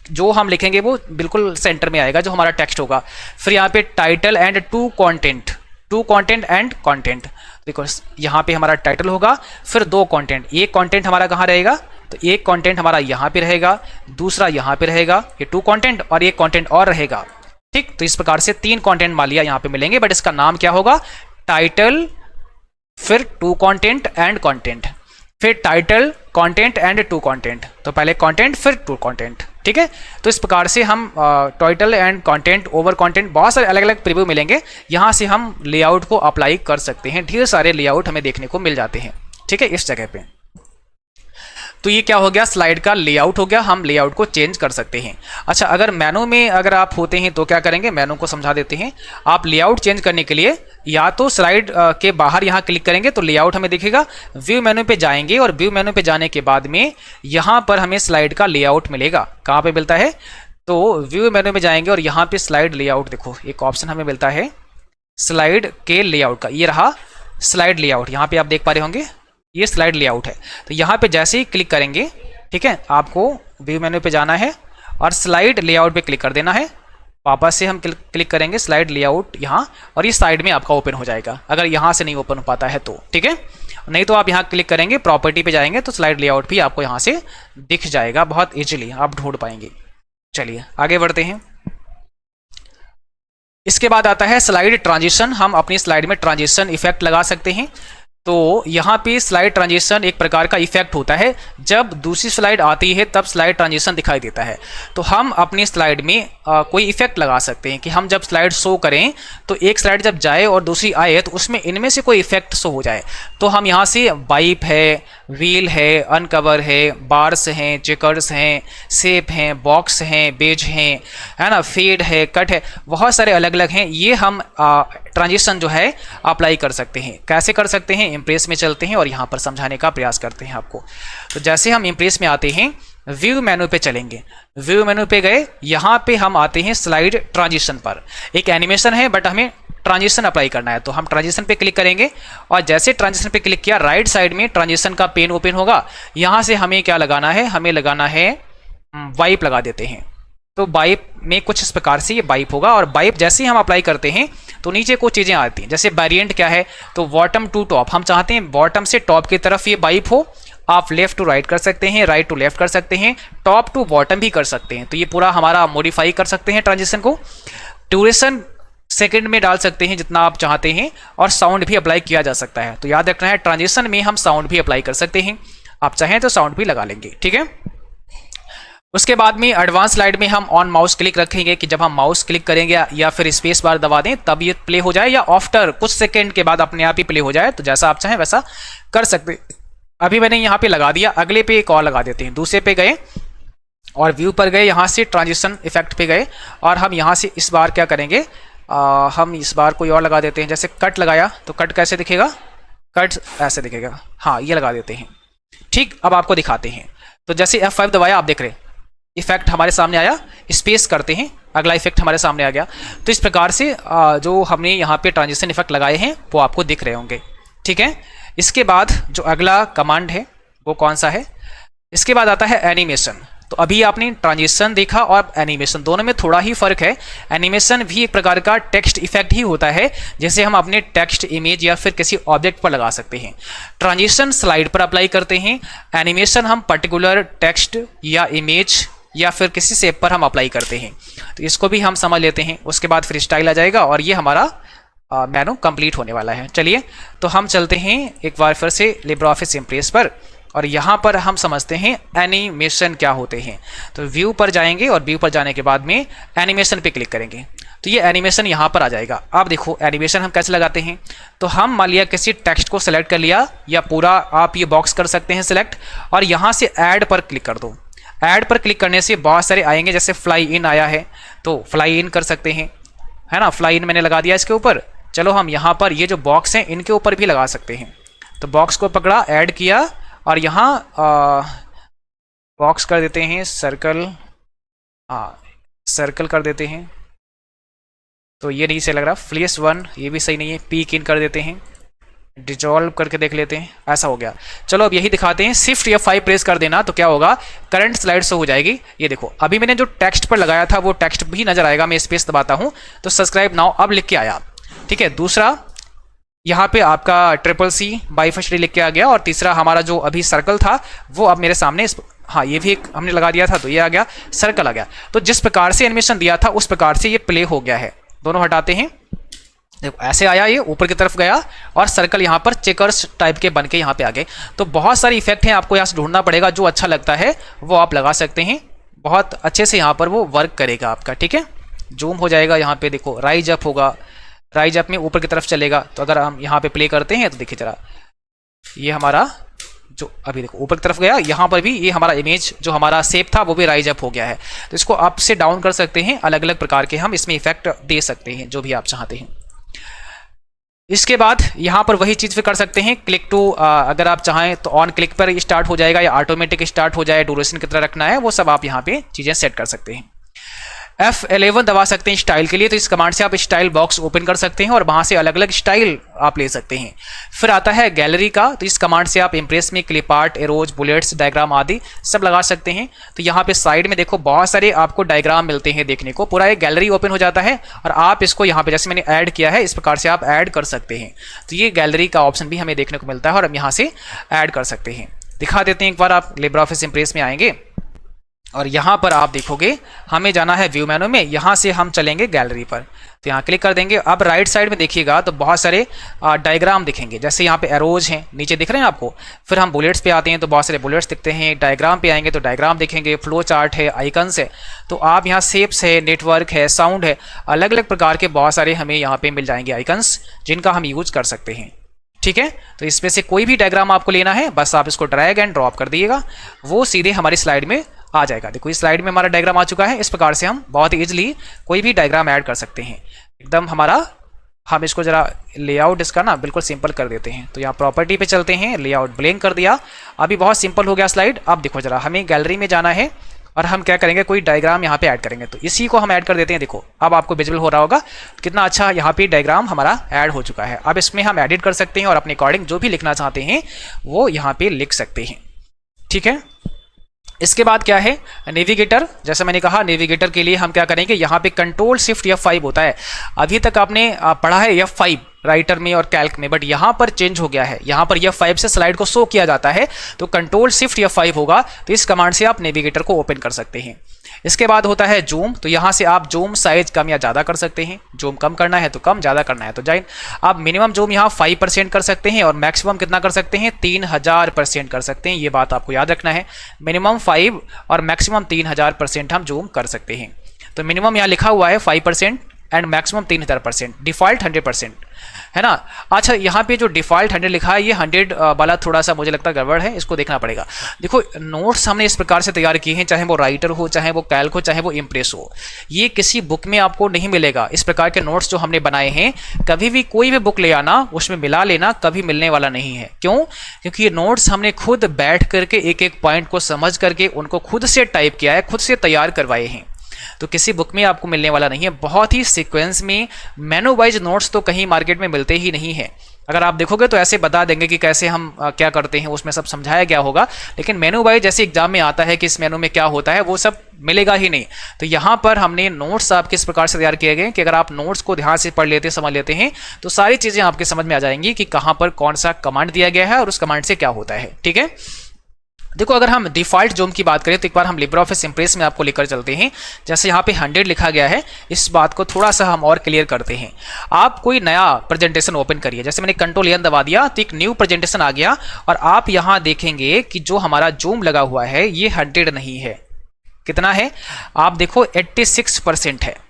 जो हम लिखेंगे वो बिल्कुल सेंटर में आएगा जो हमारा टेक्स्ट होगा। फिर यहाँ पे title and two content, two content and content, देखो यहाँ पे हमारा टाइटल होगा, फिर 2 कंटेंट, एक कंटेंट हमारा कहाँ रहेगा, तो एक कंटेंट हमारा यहाँ पे रहेगा, दूसरा यहाँ पे रहेगा, ये 2 कंटेंट और एक कंटेंट और रहेगा। ठीक, तो इस प्रकार से 3 कंटेंट मालिया यहाँ पे मिलेंगे, बट इसका नाम क्या होगा, टाइटल, फिर 2 कंटेंट एंड कंटेंट, फिर टाइटल, कंटेंट एंड 2 कंटेंट। तो पहले कंटेंट फिर 2 कंटेंट। ठीक है, तो इस प्रकार से हम title and content, over content, बहुत सारे अलग अलग प्रीव्यू मिलेंगे। यहाँ से हम लेआउट को अप्लाई कर सकते हैं। ढेर सारे लेआउट हमें देखने को मिल जाते हैं। ठीक है, इस जगह पे। तो ये क्या हो गया, स्लाइड का लेआउट हो गया, हम लेआउट को चेंज कर सकते हैं। अच्छा, अगर मेनू में अगर आप होते हैं तो क्या करेंगे, मेनू को समझा देते हैं। आप लेआउट चेंज करने के लिए या तो स्लाइड के बाहर यहाँ क्लिक करेंगे तो लेआउट हमें दिखेगा, व्यू मेनू पे जाएंगे और व्यू मेनू पे जाने के बाद में यहाँ पर हमें स्लाइड का लेआउट मिलेगा। कहाँ पे मिलता है, तो व्यू मेनू में जाएंगे और यहाँ पे स्लाइड लेआउट, देखो एक ऑप्शन हमें मिलता है स्लाइड के लेआउट का, ये रहा स्लाइड लेआउट। यहाँ पे आप देख पा रहे होंगे ये स्लाइड लेआउट है। तो यहाँ पे जैसे ही क्लिक करेंगे, ठीक है, आपको व्यू मेनू पे जाना है और स्लाइड लेआउट पे क्लिक कर देना है। वापस से हम क्लिक करेंगे स्लाइड लेआउट यहाँ, और ये साइड में आपका ओपन हो जाएगा, अगर यहाँ से नहीं ओपन हो पाता है तो, ठीक है। नहीं तो आप यहाँ क्लिक करेंगे, प्रॉपर्टी पे जाएंगे तो स्लाइड लेआउट भी आपको यहाँ से दिख जाएगा, बहुत ईजिली आप ढूंढ पाएंगे। चलिए आगे बढ़ते हैं। इसके बाद आता है स्लाइड ट्रांजिशन। हम अपनी स्लाइड में ट्रांजिशन इफेक्ट लगा सकते हैं। तो यहाँ पे स्लाइड ट्रांजिशन एक प्रकार का इफेक्ट होता है, जब दूसरी स्लाइड आती है तब स्लाइड ट्रांजिशन दिखाई देता है। तो हम अपनी स्लाइड में कोई इफेक्ट लगा सकते हैं कि हम जब स्लाइड शो करें तो एक स्लाइड जब जाए और दूसरी आए तो उसमें इनमें से कोई इफेक्ट शो हो जाए। तो हम यहाँ से वाइप है, व्हील है, अनकवर है, बार्स हैं, चेकर्स हैं, शेप हैं, बॉक्स हैं, बेज हैं, है ना, फेड है, कट है, बहुत सारे अलग अलग हैं। ये हम ट्रांजिशन जो है अप्लाई कर सकते हैं। कैसे कर सकते हैं, इम्प्रेस में चलते हैं और यहाँ पर समझाने का प्रयास करते हैं आपको। तो जैसे हम इम्प्रेस में आते हैं, व्यू मेनू पे चलेंगे, व्यू मेनू पे गए, यहाँ पे हम आते हैं स्लाइड ट्रांजिशन पर। एक एनिमेशन है बट हमें ट्रांजिशन अप्लाई करना है, तो हम ट्रांजिशन पे क्लिक करेंगे और जैसे ट्रांजिशन पे क्लिक किया, राइट साइड में ट्रांजिशन का पेन ओपन होगा। यहाँ से हमें क्या लगाना है, हमें लगाना है वाइप लगा देते हैं। तो वाइप में कुछ इस प्रकार से ये वाइप होगा, और वाइप जैसे ही हम अप्लाई करते हैं तो नीचे कुछ चीज़ें आती हैं। जैसे वेरिएंट क्या है, तो बॉटम टू टॉप, हम चाहते हैं बॉटम से टॉप की तरफ ये वाइप हो। आप लेफ्ट टू राइट कर सकते हैं, राइट टू लेफ्ट कर सकते हैं, टॉप टू बॉटम भी कर सकते हैं। तो ये पूरा हमारा मॉडिफाई कर सकते हैं ट्रांजिशन को। ड्यूरेशन सेकंड में डाल सकते हैं जितना आप चाहते हैं, और साउंड भी अप्लाई किया जा सकता है। तो याद रखना है ट्रांजिशन में हम साउंड भी अप्लाई कर सकते हैं, आप चाहें तो साउंड भी लगा लेंगे, ठीक है। उसके बाद में एडवांस स्लाइड में हम ऑन माउस क्लिक रखेंगे कि जब हम माउस क्लिक करेंगे या फिर स्पेस बार दबा दें तब ये प्ले हो जाए, या आफ्टर कुछ सेकंड के बाद अपने आप ही प्ले हो जाए। तो जैसा आप चाहें वैसा कर सकते। अभी मैंने यहाँ पे लगा दिया, अगले पे एक और लगा देते हैं। दूसरे पे गए और व्यू पर गए, यहाँ से ट्रांजिशन इफेक्ट पे गए और हम यहाँ से इस बार क्या करेंगे, हम इस बार कोई और लगा देते हैं। जैसे कट लगाया तो कट कैसे दिखेगा, कट ऐसे दिखेगा, हाँ ये लगा देते हैं। ठीक, अब आपको दिखाते हैं। तो जैसे F5 दबाया, आप देख रहे इफेक्ट हमारे सामने आया, स्पेस करते हैं, अगला इफेक्ट हमारे सामने आ गया। तो इस प्रकार से जो हमने यहाँ पे ट्रांजिशन इफेक्ट लगाए हैं वो आपको दिख रहे होंगे, ठीक है। इसके बाद जो अगला कमांड है वो कौन सा है, इसके बाद आता है एनिमेशन। तो अभी आपने ट्रांजिशन देखा और एनिमेशन, दोनों में थोड़ा ही फर्क है। एनिमेशन भी एक प्रकार का टेक्स्ट इफेक्ट ही होता है, जैसे हम अपने टेक्स्ट, इमेज या फिर किसी ऑब्जेक्ट पर लगा सकते हैं। ट्रांजिशन स्लाइड पर अप्लाई करते हैं, एनिमेशन हम पर्टिकुलर टेक्स्ट या इमेज या फिर किसी शेप पर हम अप्लाई करते हैं। तो इसको भी हम समझ लेते हैं। उसके बाद फिर स्टाइल आ जाएगा और ये हमारा मेनू कंप्लीट होने वाला है। चलिए तो हम चलते हैं एक बार फिर से लिब्रियोफिस इम्प्रेस पर, और यहाँ पर हम समझते हैं एनिमेशन क्या होते हैं। तो व्यू पर जाएंगे और व्यू पर जाने के बाद में एनिमेशन पे क्लिक करेंगे तो ये एनिमेशन यहाँ पर आ जाएगा। आप देखो एनिमेशन हम कैसे लगाते हैं। तो हम मान लिया किसी टेक्स्ट को सेलेक्ट कर लिया, या पूरा आप ये बॉक्स कर सकते हैं सिलेक्ट, और यहाँ से ऐड पर क्लिक कर दो। ऐड पर क्लिक करने से बहुत सारे आएंगे, जैसे फ्लाई इन आया है तो फ्लाई इन कर सकते हैं, है ना। फ्लाई इन मैंने लगा दिया इसके ऊपर। चलो हम यहाँ पर ये जो बॉक्स हैं इनके ऊपर भी लगा सकते हैं। तो बॉक्स को पकड़ा, ऐड किया और यहाँ बॉक्स कर देते हैं सर्कल, सर्कल कर देते हैं। तो ये नहीं सही लग रहा, फ्लेश 1 ये भी सही नहीं है, पीक इन कर देते हैं, डिजॉल्व करके देख लेते हैं, ऐसा हो गया। चलो अब यही दिखाते हैं, शिफ्ट F5 प्रेस कर देना तो क्या होगा, करंट स्लाइड शो हो जाएगी। ये देखो अभी मैंने जो टेक्स्ट पर लगाया था वो टेक्स्ट भी नजर आएगा। मैं स्पेस दबाता हूँ तो सब्सक्राइब नाउ अब लिख के आया, ठीक है। दूसरा यहाँ पे आपका CCC बाइफेशरी लिख के आ गया, और तीसरा हमारा जो अभी सर्कल था वो अब मेरे सामने, हाँ ये भी एक हमने लगा दिया था तो ये आ गया, सर्कल आ गया। तो जिस प्रकार से एनिमेशन दिया था उस प्रकार से ये प्ले हो गया है। दोनों हटाते हैं, देखो ऐसे आया, ये ऊपर की तरफ गया और सर्कल यहाँ पर चेकर्स टाइप के बन के यहाँ पे आ गए। तो बहुत सारे इफेक्ट हैं, आपको यहाँ से ढूंढना पड़ेगा, जो अच्छा लगता है वो आप लगा सकते हैं। बहुत अच्छे से यहाँ पर वो वर्क करेगा आपका, ठीक है। जूम हो जाएगा, यहाँ पे देखो राइज अप होगा, राइज अप में ऊपर की तरफ चलेगा। तो अगर हम यहाँ पे प्ले करते हैं तो देखिए जरा, ये हमारा जो अभी देखो ऊपर की तरफ गया, यहाँ पर भी ये हमारा इमेज जो हमारा शेप था वो भी राइज अप हो गया है। तो इसको अप से डाउन कर सकते हैं, अलग अलग प्रकार के हम इसमें इफेक्ट दे सकते हैं जो भी आप चाहते हैं। इसके बाद यहाँ पर वही चीज़ कर सकते हैं, क्लिक टू, अगर आप चाहें तो ऑन क्लिक पर स्टार्ट हो जाएगा या ऑटोमेटिक स्टार्ट हो जाए, ड्यूरेशन कितना रखना है वो सब आप यहाँ पे चीज़ें सेट कर सकते हैं। F11 दबा सकते हैं स्टाइल के लिए, तो इस कमांड से आप स्टाइल बॉक्स ओपन कर सकते हैं और वहाँ से अलग अलग स्टाइल आप ले सकते हैं। फिर आता है गैलरी का, तो इस कमांड से आप इम्प्रेस में clip art, arrows, bullets, diagram आदि सब लगा सकते हैं। तो यहाँ पे साइड में देखो बहुत सारे आपको डायग्राम मिलते हैं देखने को, पूरा एक गैलरी ओपन हो जाता है और आप इसको यहाँ पे जैसे मैंने ऐड किया है इस प्रकार से आप ऐड कर सकते हैं। तो ये गैलरी का ऑप्शन भी हमें देखने को मिलता है और हम यहाँ से ऐड कर सकते हैं। दिखा देते हैं एक बार, आप लिब्रे ऑफिस इम्प्रेस में आएंगे और यहाँ पर आप देखोगे हमें जाना है व्यू मेनू में, यहाँ से हम चलेंगे गैलरी पर, तो यहाँ क्लिक कर देंगे। अब राइट साइड में देखिएगा तो बहुत सारे डायग्राम दिखेंगे, जैसे यहाँ पे एरोज हैं नीचे दिख रहे हैं आपको। फिर हम बुलेट्स पे आते हैं तो बहुत सारे बुलेट्स दिखते हैं, डायग्राम पे आएंगे तो डायग्राम दिखेंगे, फ्लो चार्ट है, आइकन्स है, तो आप यहाँ शेप्स है, नेटवर्क है, साउंड है, अलग अलग प्रकार के बहुत सारे हमें यहाँ पे मिल जाएंगे आइकन्स जिनका हम यूज कर सकते हैं। ठीक है, तो इसमें से कोई भी डायग्राम आपको लेना है, बस आप इसको ड्रैग एंड ड्रॉप कर दिएगा, वो सीधे हमारी स्लाइड में आ जाएगा। देखो इस स्लाइड में हमारा डायग्राम आ चुका है। इस प्रकार से हम बहुत ही इजीली कोई भी डायग्राम ऐड कर सकते हैं एकदम हमारा। हम इसको जरा लेआउट इसका ना बिल्कुल सिंपल कर देते हैं, तो यहाँ प्रॉपर्टी पे चलते हैं, लेआउट ब्लैंक कर दिया, अभी बहुत सिंपल हो गया स्लाइड। अब देखो जरा हमें गैलरी में जाना है और हम क्या करेंगे, कोई डायग्राम यहाँ पे ऐड करेंगे, तो इसी को हम ऐड कर देते हैं। देखो अब आपको विजिबल हो रहा होगा कितना अच्छा यहाँ पे डायग्राम हमारा ऐड हो चुका है। अब इसमें हम एडिट कर सकते हैं और अपने अकॉर्डिंग जो भी लिखना चाहते हैं वो यहाँ पे लिख सकते हैं। ठीक है, इसके बाद क्या है, नेविगेटर। जैसे मैंने कहा नेविगेटर के लिए हम क्या करेंगे, यहाँ पे कंट्रोल शिफ्ट F5 होता है। अभी तक आपने पढ़ा है F5 राइटर में और कैल्क में, बट यहाँ पर चेंज हो गया है, यहाँ पर F5 से स्लाइड को शो किया जाता है, तो कंट्रोल शिफ्ट F5 होगा। तो इस कमांड से आप नेविगेटर को ओपन कर सकते हैं। इसके बाद होता है जूम, तो यहाँ से आप जूम साइज कम या ज़्यादा कर सकते हैं। जूम कम करना है तो कम, ज़्यादा करना है तो जाइन। आप मिनिमम जूम यहाँ 5% कर सकते हैं और मैक्सिमम कितना कर सकते हैं, 3000% कर सकते हैं। ये बात आपको याद रखना है, मिनिमम 5 और मैक्सिमम 3000% हम जूम कर सकते हैं। तो मिनिमम यहाँ लिखा हुआ है 5% एंड मैक्सिमम 3000%, डिफॉल्ट 100% है ना। अच्छा यहाँ पे जो डिफॉल्ट 100 लिखा है, ये 100 वाला थोड़ा सा मुझे लगता है गड़बड़ है, इसको देखना पड़ेगा। देखो नोट्स हमने इस प्रकार से तैयार किए हैं, चाहे वो राइटर हो, चाहे वो कैल्क हो, चाहे वो इम्प्रेस हो, ये किसी बुक में आपको नहीं मिलेगा। इस प्रकार के नोट्स जो हमने बनाए हैं, कभी भी कोई भी बुक ले आना, उसमें मिला लेना, कभी मिलने वाला नहीं है। क्यों? क्योंकि ये नोट्स हमने खुद बैठ करके एक एक पॉइंट को समझ करके उनको खुद से टाइप किया है, खुद से तैयार करवाए हैं, तो किसी बुक में आपको मिलने वाला नहीं है। बहुत ही सीक्वेंस में मेनू वाइज नोट्स तो कहीं मार्केट में मिलते ही नहीं है। अगर आप देखोगे तो ऐसे बता देंगे कि कैसे हम क्या करते हैं, उसमें सब समझाया गया होगा, लेकिन मेनू वाइज जैसे एग्जाम में आता है कि इस मेनू में क्या होता है, वो सब मिलेगा ही नहीं। तो यहाँ पर हमने नोट्स आपके इस प्रकार से तैयार किए गए कि अगर आप नोट्स को ध्यान से पढ़ लेते, समझ लेते हैं, तो सारी चीज़ें आपके समझ में आ जाएंगी कि कहाँ पर कौन सा कमांड दिया गया है और उस कमांड से क्या होता है। ठीक है, देखो अगर हम डिफ़ॉल्ट जूम की बात करें तो एक बार हम लिब्रे ऑफिस इम्प्रेस में आपको लेकर चलते हैं। जैसे यहाँ पे 100 लिखा गया है, इस बात को थोड़ा सा हम और क्लियर करते हैं। आप कोई नया प्रेजेंटेशन ओपन करिए, जैसे मैंने कंट्रोल N दबा दिया तो एक न्यू प्रेजेंटेशन आ गया और आप यहाँ देखेंगे कि जो हमारा जूम लगा हुआ है ये 100 नहीं है। कितना है? आप देखो 86% है।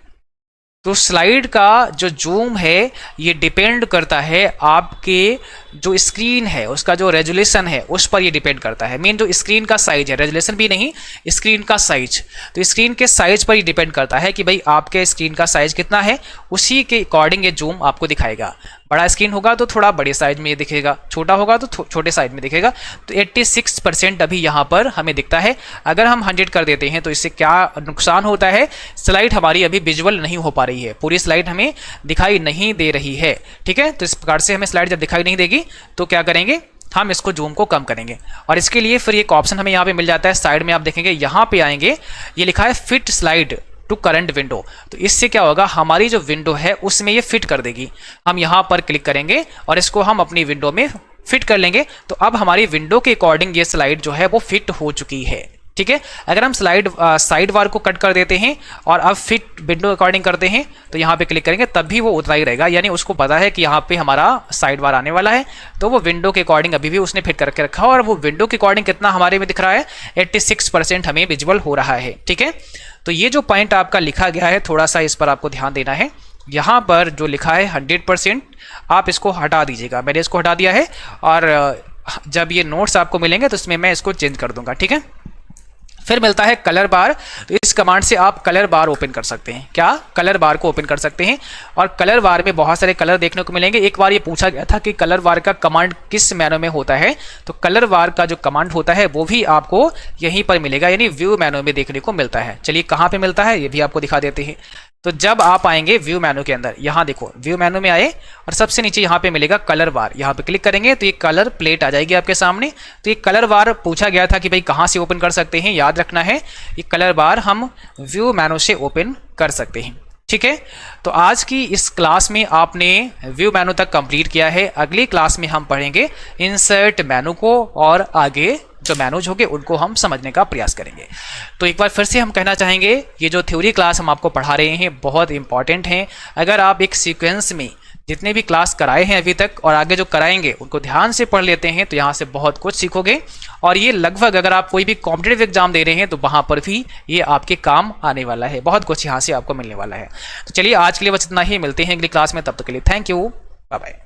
तो स्लाइड का जो जूम है ये डिपेंड करता है आपके जो स्क्रीन है उसका जो रेजोल्यूशन है उस पर ये डिपेंड करता है। मेन जो स्क्रीन का साइज है, रेजोल्यूशन भी नहीं, स्क्रीन का साइज, तो स्क्रीन के साइज पर ही डिपेंड करता है कि भाई आपके स्क्रीन का साइज कितना है, उसी के अकॉर्डिंग ये जूम आपको दिखाएगा। बड़ा स्क्रीन होगा तो थोड़ा बड़े साइज में ये दिखेगा, छोटा होगा तो छोटे साइज में दिखेगा। तो 86% अभी यहाँ पर हमें दिखता है। अगर हम 100 कर देते हैं तो इससे क्या नुकसान होता है, स्लाइड हमारी अभी विजुअल नहीं हो पा रही है, पूरी स्लाइड हमें दिखाई नहीं दे रही है। ठीक है, तो इस प्रकार से हमें स्लाइड जब दिखाई नहीं देगी तो क्या करेंगे, हम इसको जूम को कम करेंगे। और इसके लिए फिर एक ऑप्शन हमें यहाँ पे मिल जाता है, साइड में आप देखेंगे यहाँ पे आएंगे, ये लिखा है fit slide to current window. तो इससे क्या होगा, हमारी जो विंडो है उसमें ये फिट कर देगी। हम यहाँ पर क्लिक करेंगे और इसको हम अपनी विंडो में फिट कर लेंगे। तो अब हमारी विंडो के अकॉर्डिंग ये स्लाइड जो है वो फिट हो चुकी है। ठीक है, अगर हम साइड बार को कट कर देते हैं और अब फिट विंडो अकॉर्डिंग करते हैं तो यहाँ पे क्लिक करेंगे तब भी वो उतना ही रहेगा, यानी उसको पता है कि यहाँ पे हमारा साइड बार आने वाला है, तो वो विंडो के अकॉर्डिंग अभी भी उसने फिट करके रखा और वो विंडो के अकॉर्डिंग कितना हमारे में दिख रहा है, 86% हमें विजुअल हो रहा है। ठीक है, तो ये जो पॉइंट आपका लिखा गया है थोड़ा सा इस पर आपको ध्यान देना है। यहाँ पर जो लिखा है 100% आप इसको हटा दीजिएगा, मैंने इसको हटा दिया है और जब ये नोट्स आपको मिलेंगे तो इसमें मैं इसको चेंज कर दूंगा, ठीक है। फिर मिलता है कलर बार। तो इस कमांड से आप कलर बार ओपन कर सकते हैं। क्या? कलर बार को ओपन कर सकते हैं। और कलर बार में बहुत सारे कलर देखने को मिलेंगे। एक बार ये पूछा गया था कि कलर बार का कमांड किस मेनू में होता है, तो कलर बार का जो कमांड होता है वो भी आपको यहीं पर मिलेगा, यानी व्यू मेनू में देखने को मिलता है। चलिए कहाँ पे मिलता है ये भी आपको दिखा देते हैं। तो जब आप आएंगे व्यू मेनू के अंदर, यहाँ देखो व्यू मेनू में आए और सबसे नीचे यहाँ पे मिलेगा कलर बार। यहाँ पे क्लिक करेंगे तो ये कलर प्लेट आ जाएगी आपके सामने। तो ये कलर बार पूछा गया था कि भाई कहाँ से ओपन कर सकते हैं, याद रखना है ये कलर बार हम व्यू मेनू से ओपन कर सकते हैं, ठीक है। तो आज की इस क्लास में आपने व्यू मेनू तक कंप्लीट किया है। अगली क्लास में हम पढ़ेंगे इंसर्ट मेनू को और आगे जो मेनूज होंगे उनको हम समझने का प्रयास करेंगे। तो एक बार फिर से हम कहना चाहेंगे ये जो थ्योरी क्लास हम आपको पढ़ा रहे हैं बहुत इंपॉर्टेंट हैं। अगर आप एक सीक्वेंस में जितने भी क्लास कराए हैं अभी तक और आगे जो कराएंगे उनको ध्यान से पढ़ लेते हैं तो यहाँ से बहुत कुछ सीखोगे। और ये लगभग अगर आप कोई भी कॉम्पिटिटिव एग्जाम दे रहे हैं तो वहाँ पर भी ये आपके काम आने वाला है, बहुत कुछ यहाँ से आपको मिलने वाला है। तो चलिए आज के लिए बस इतना ही, मिलते हैं अगली क्लास में, तब तक के लिए थैंक यू, बाय बाय।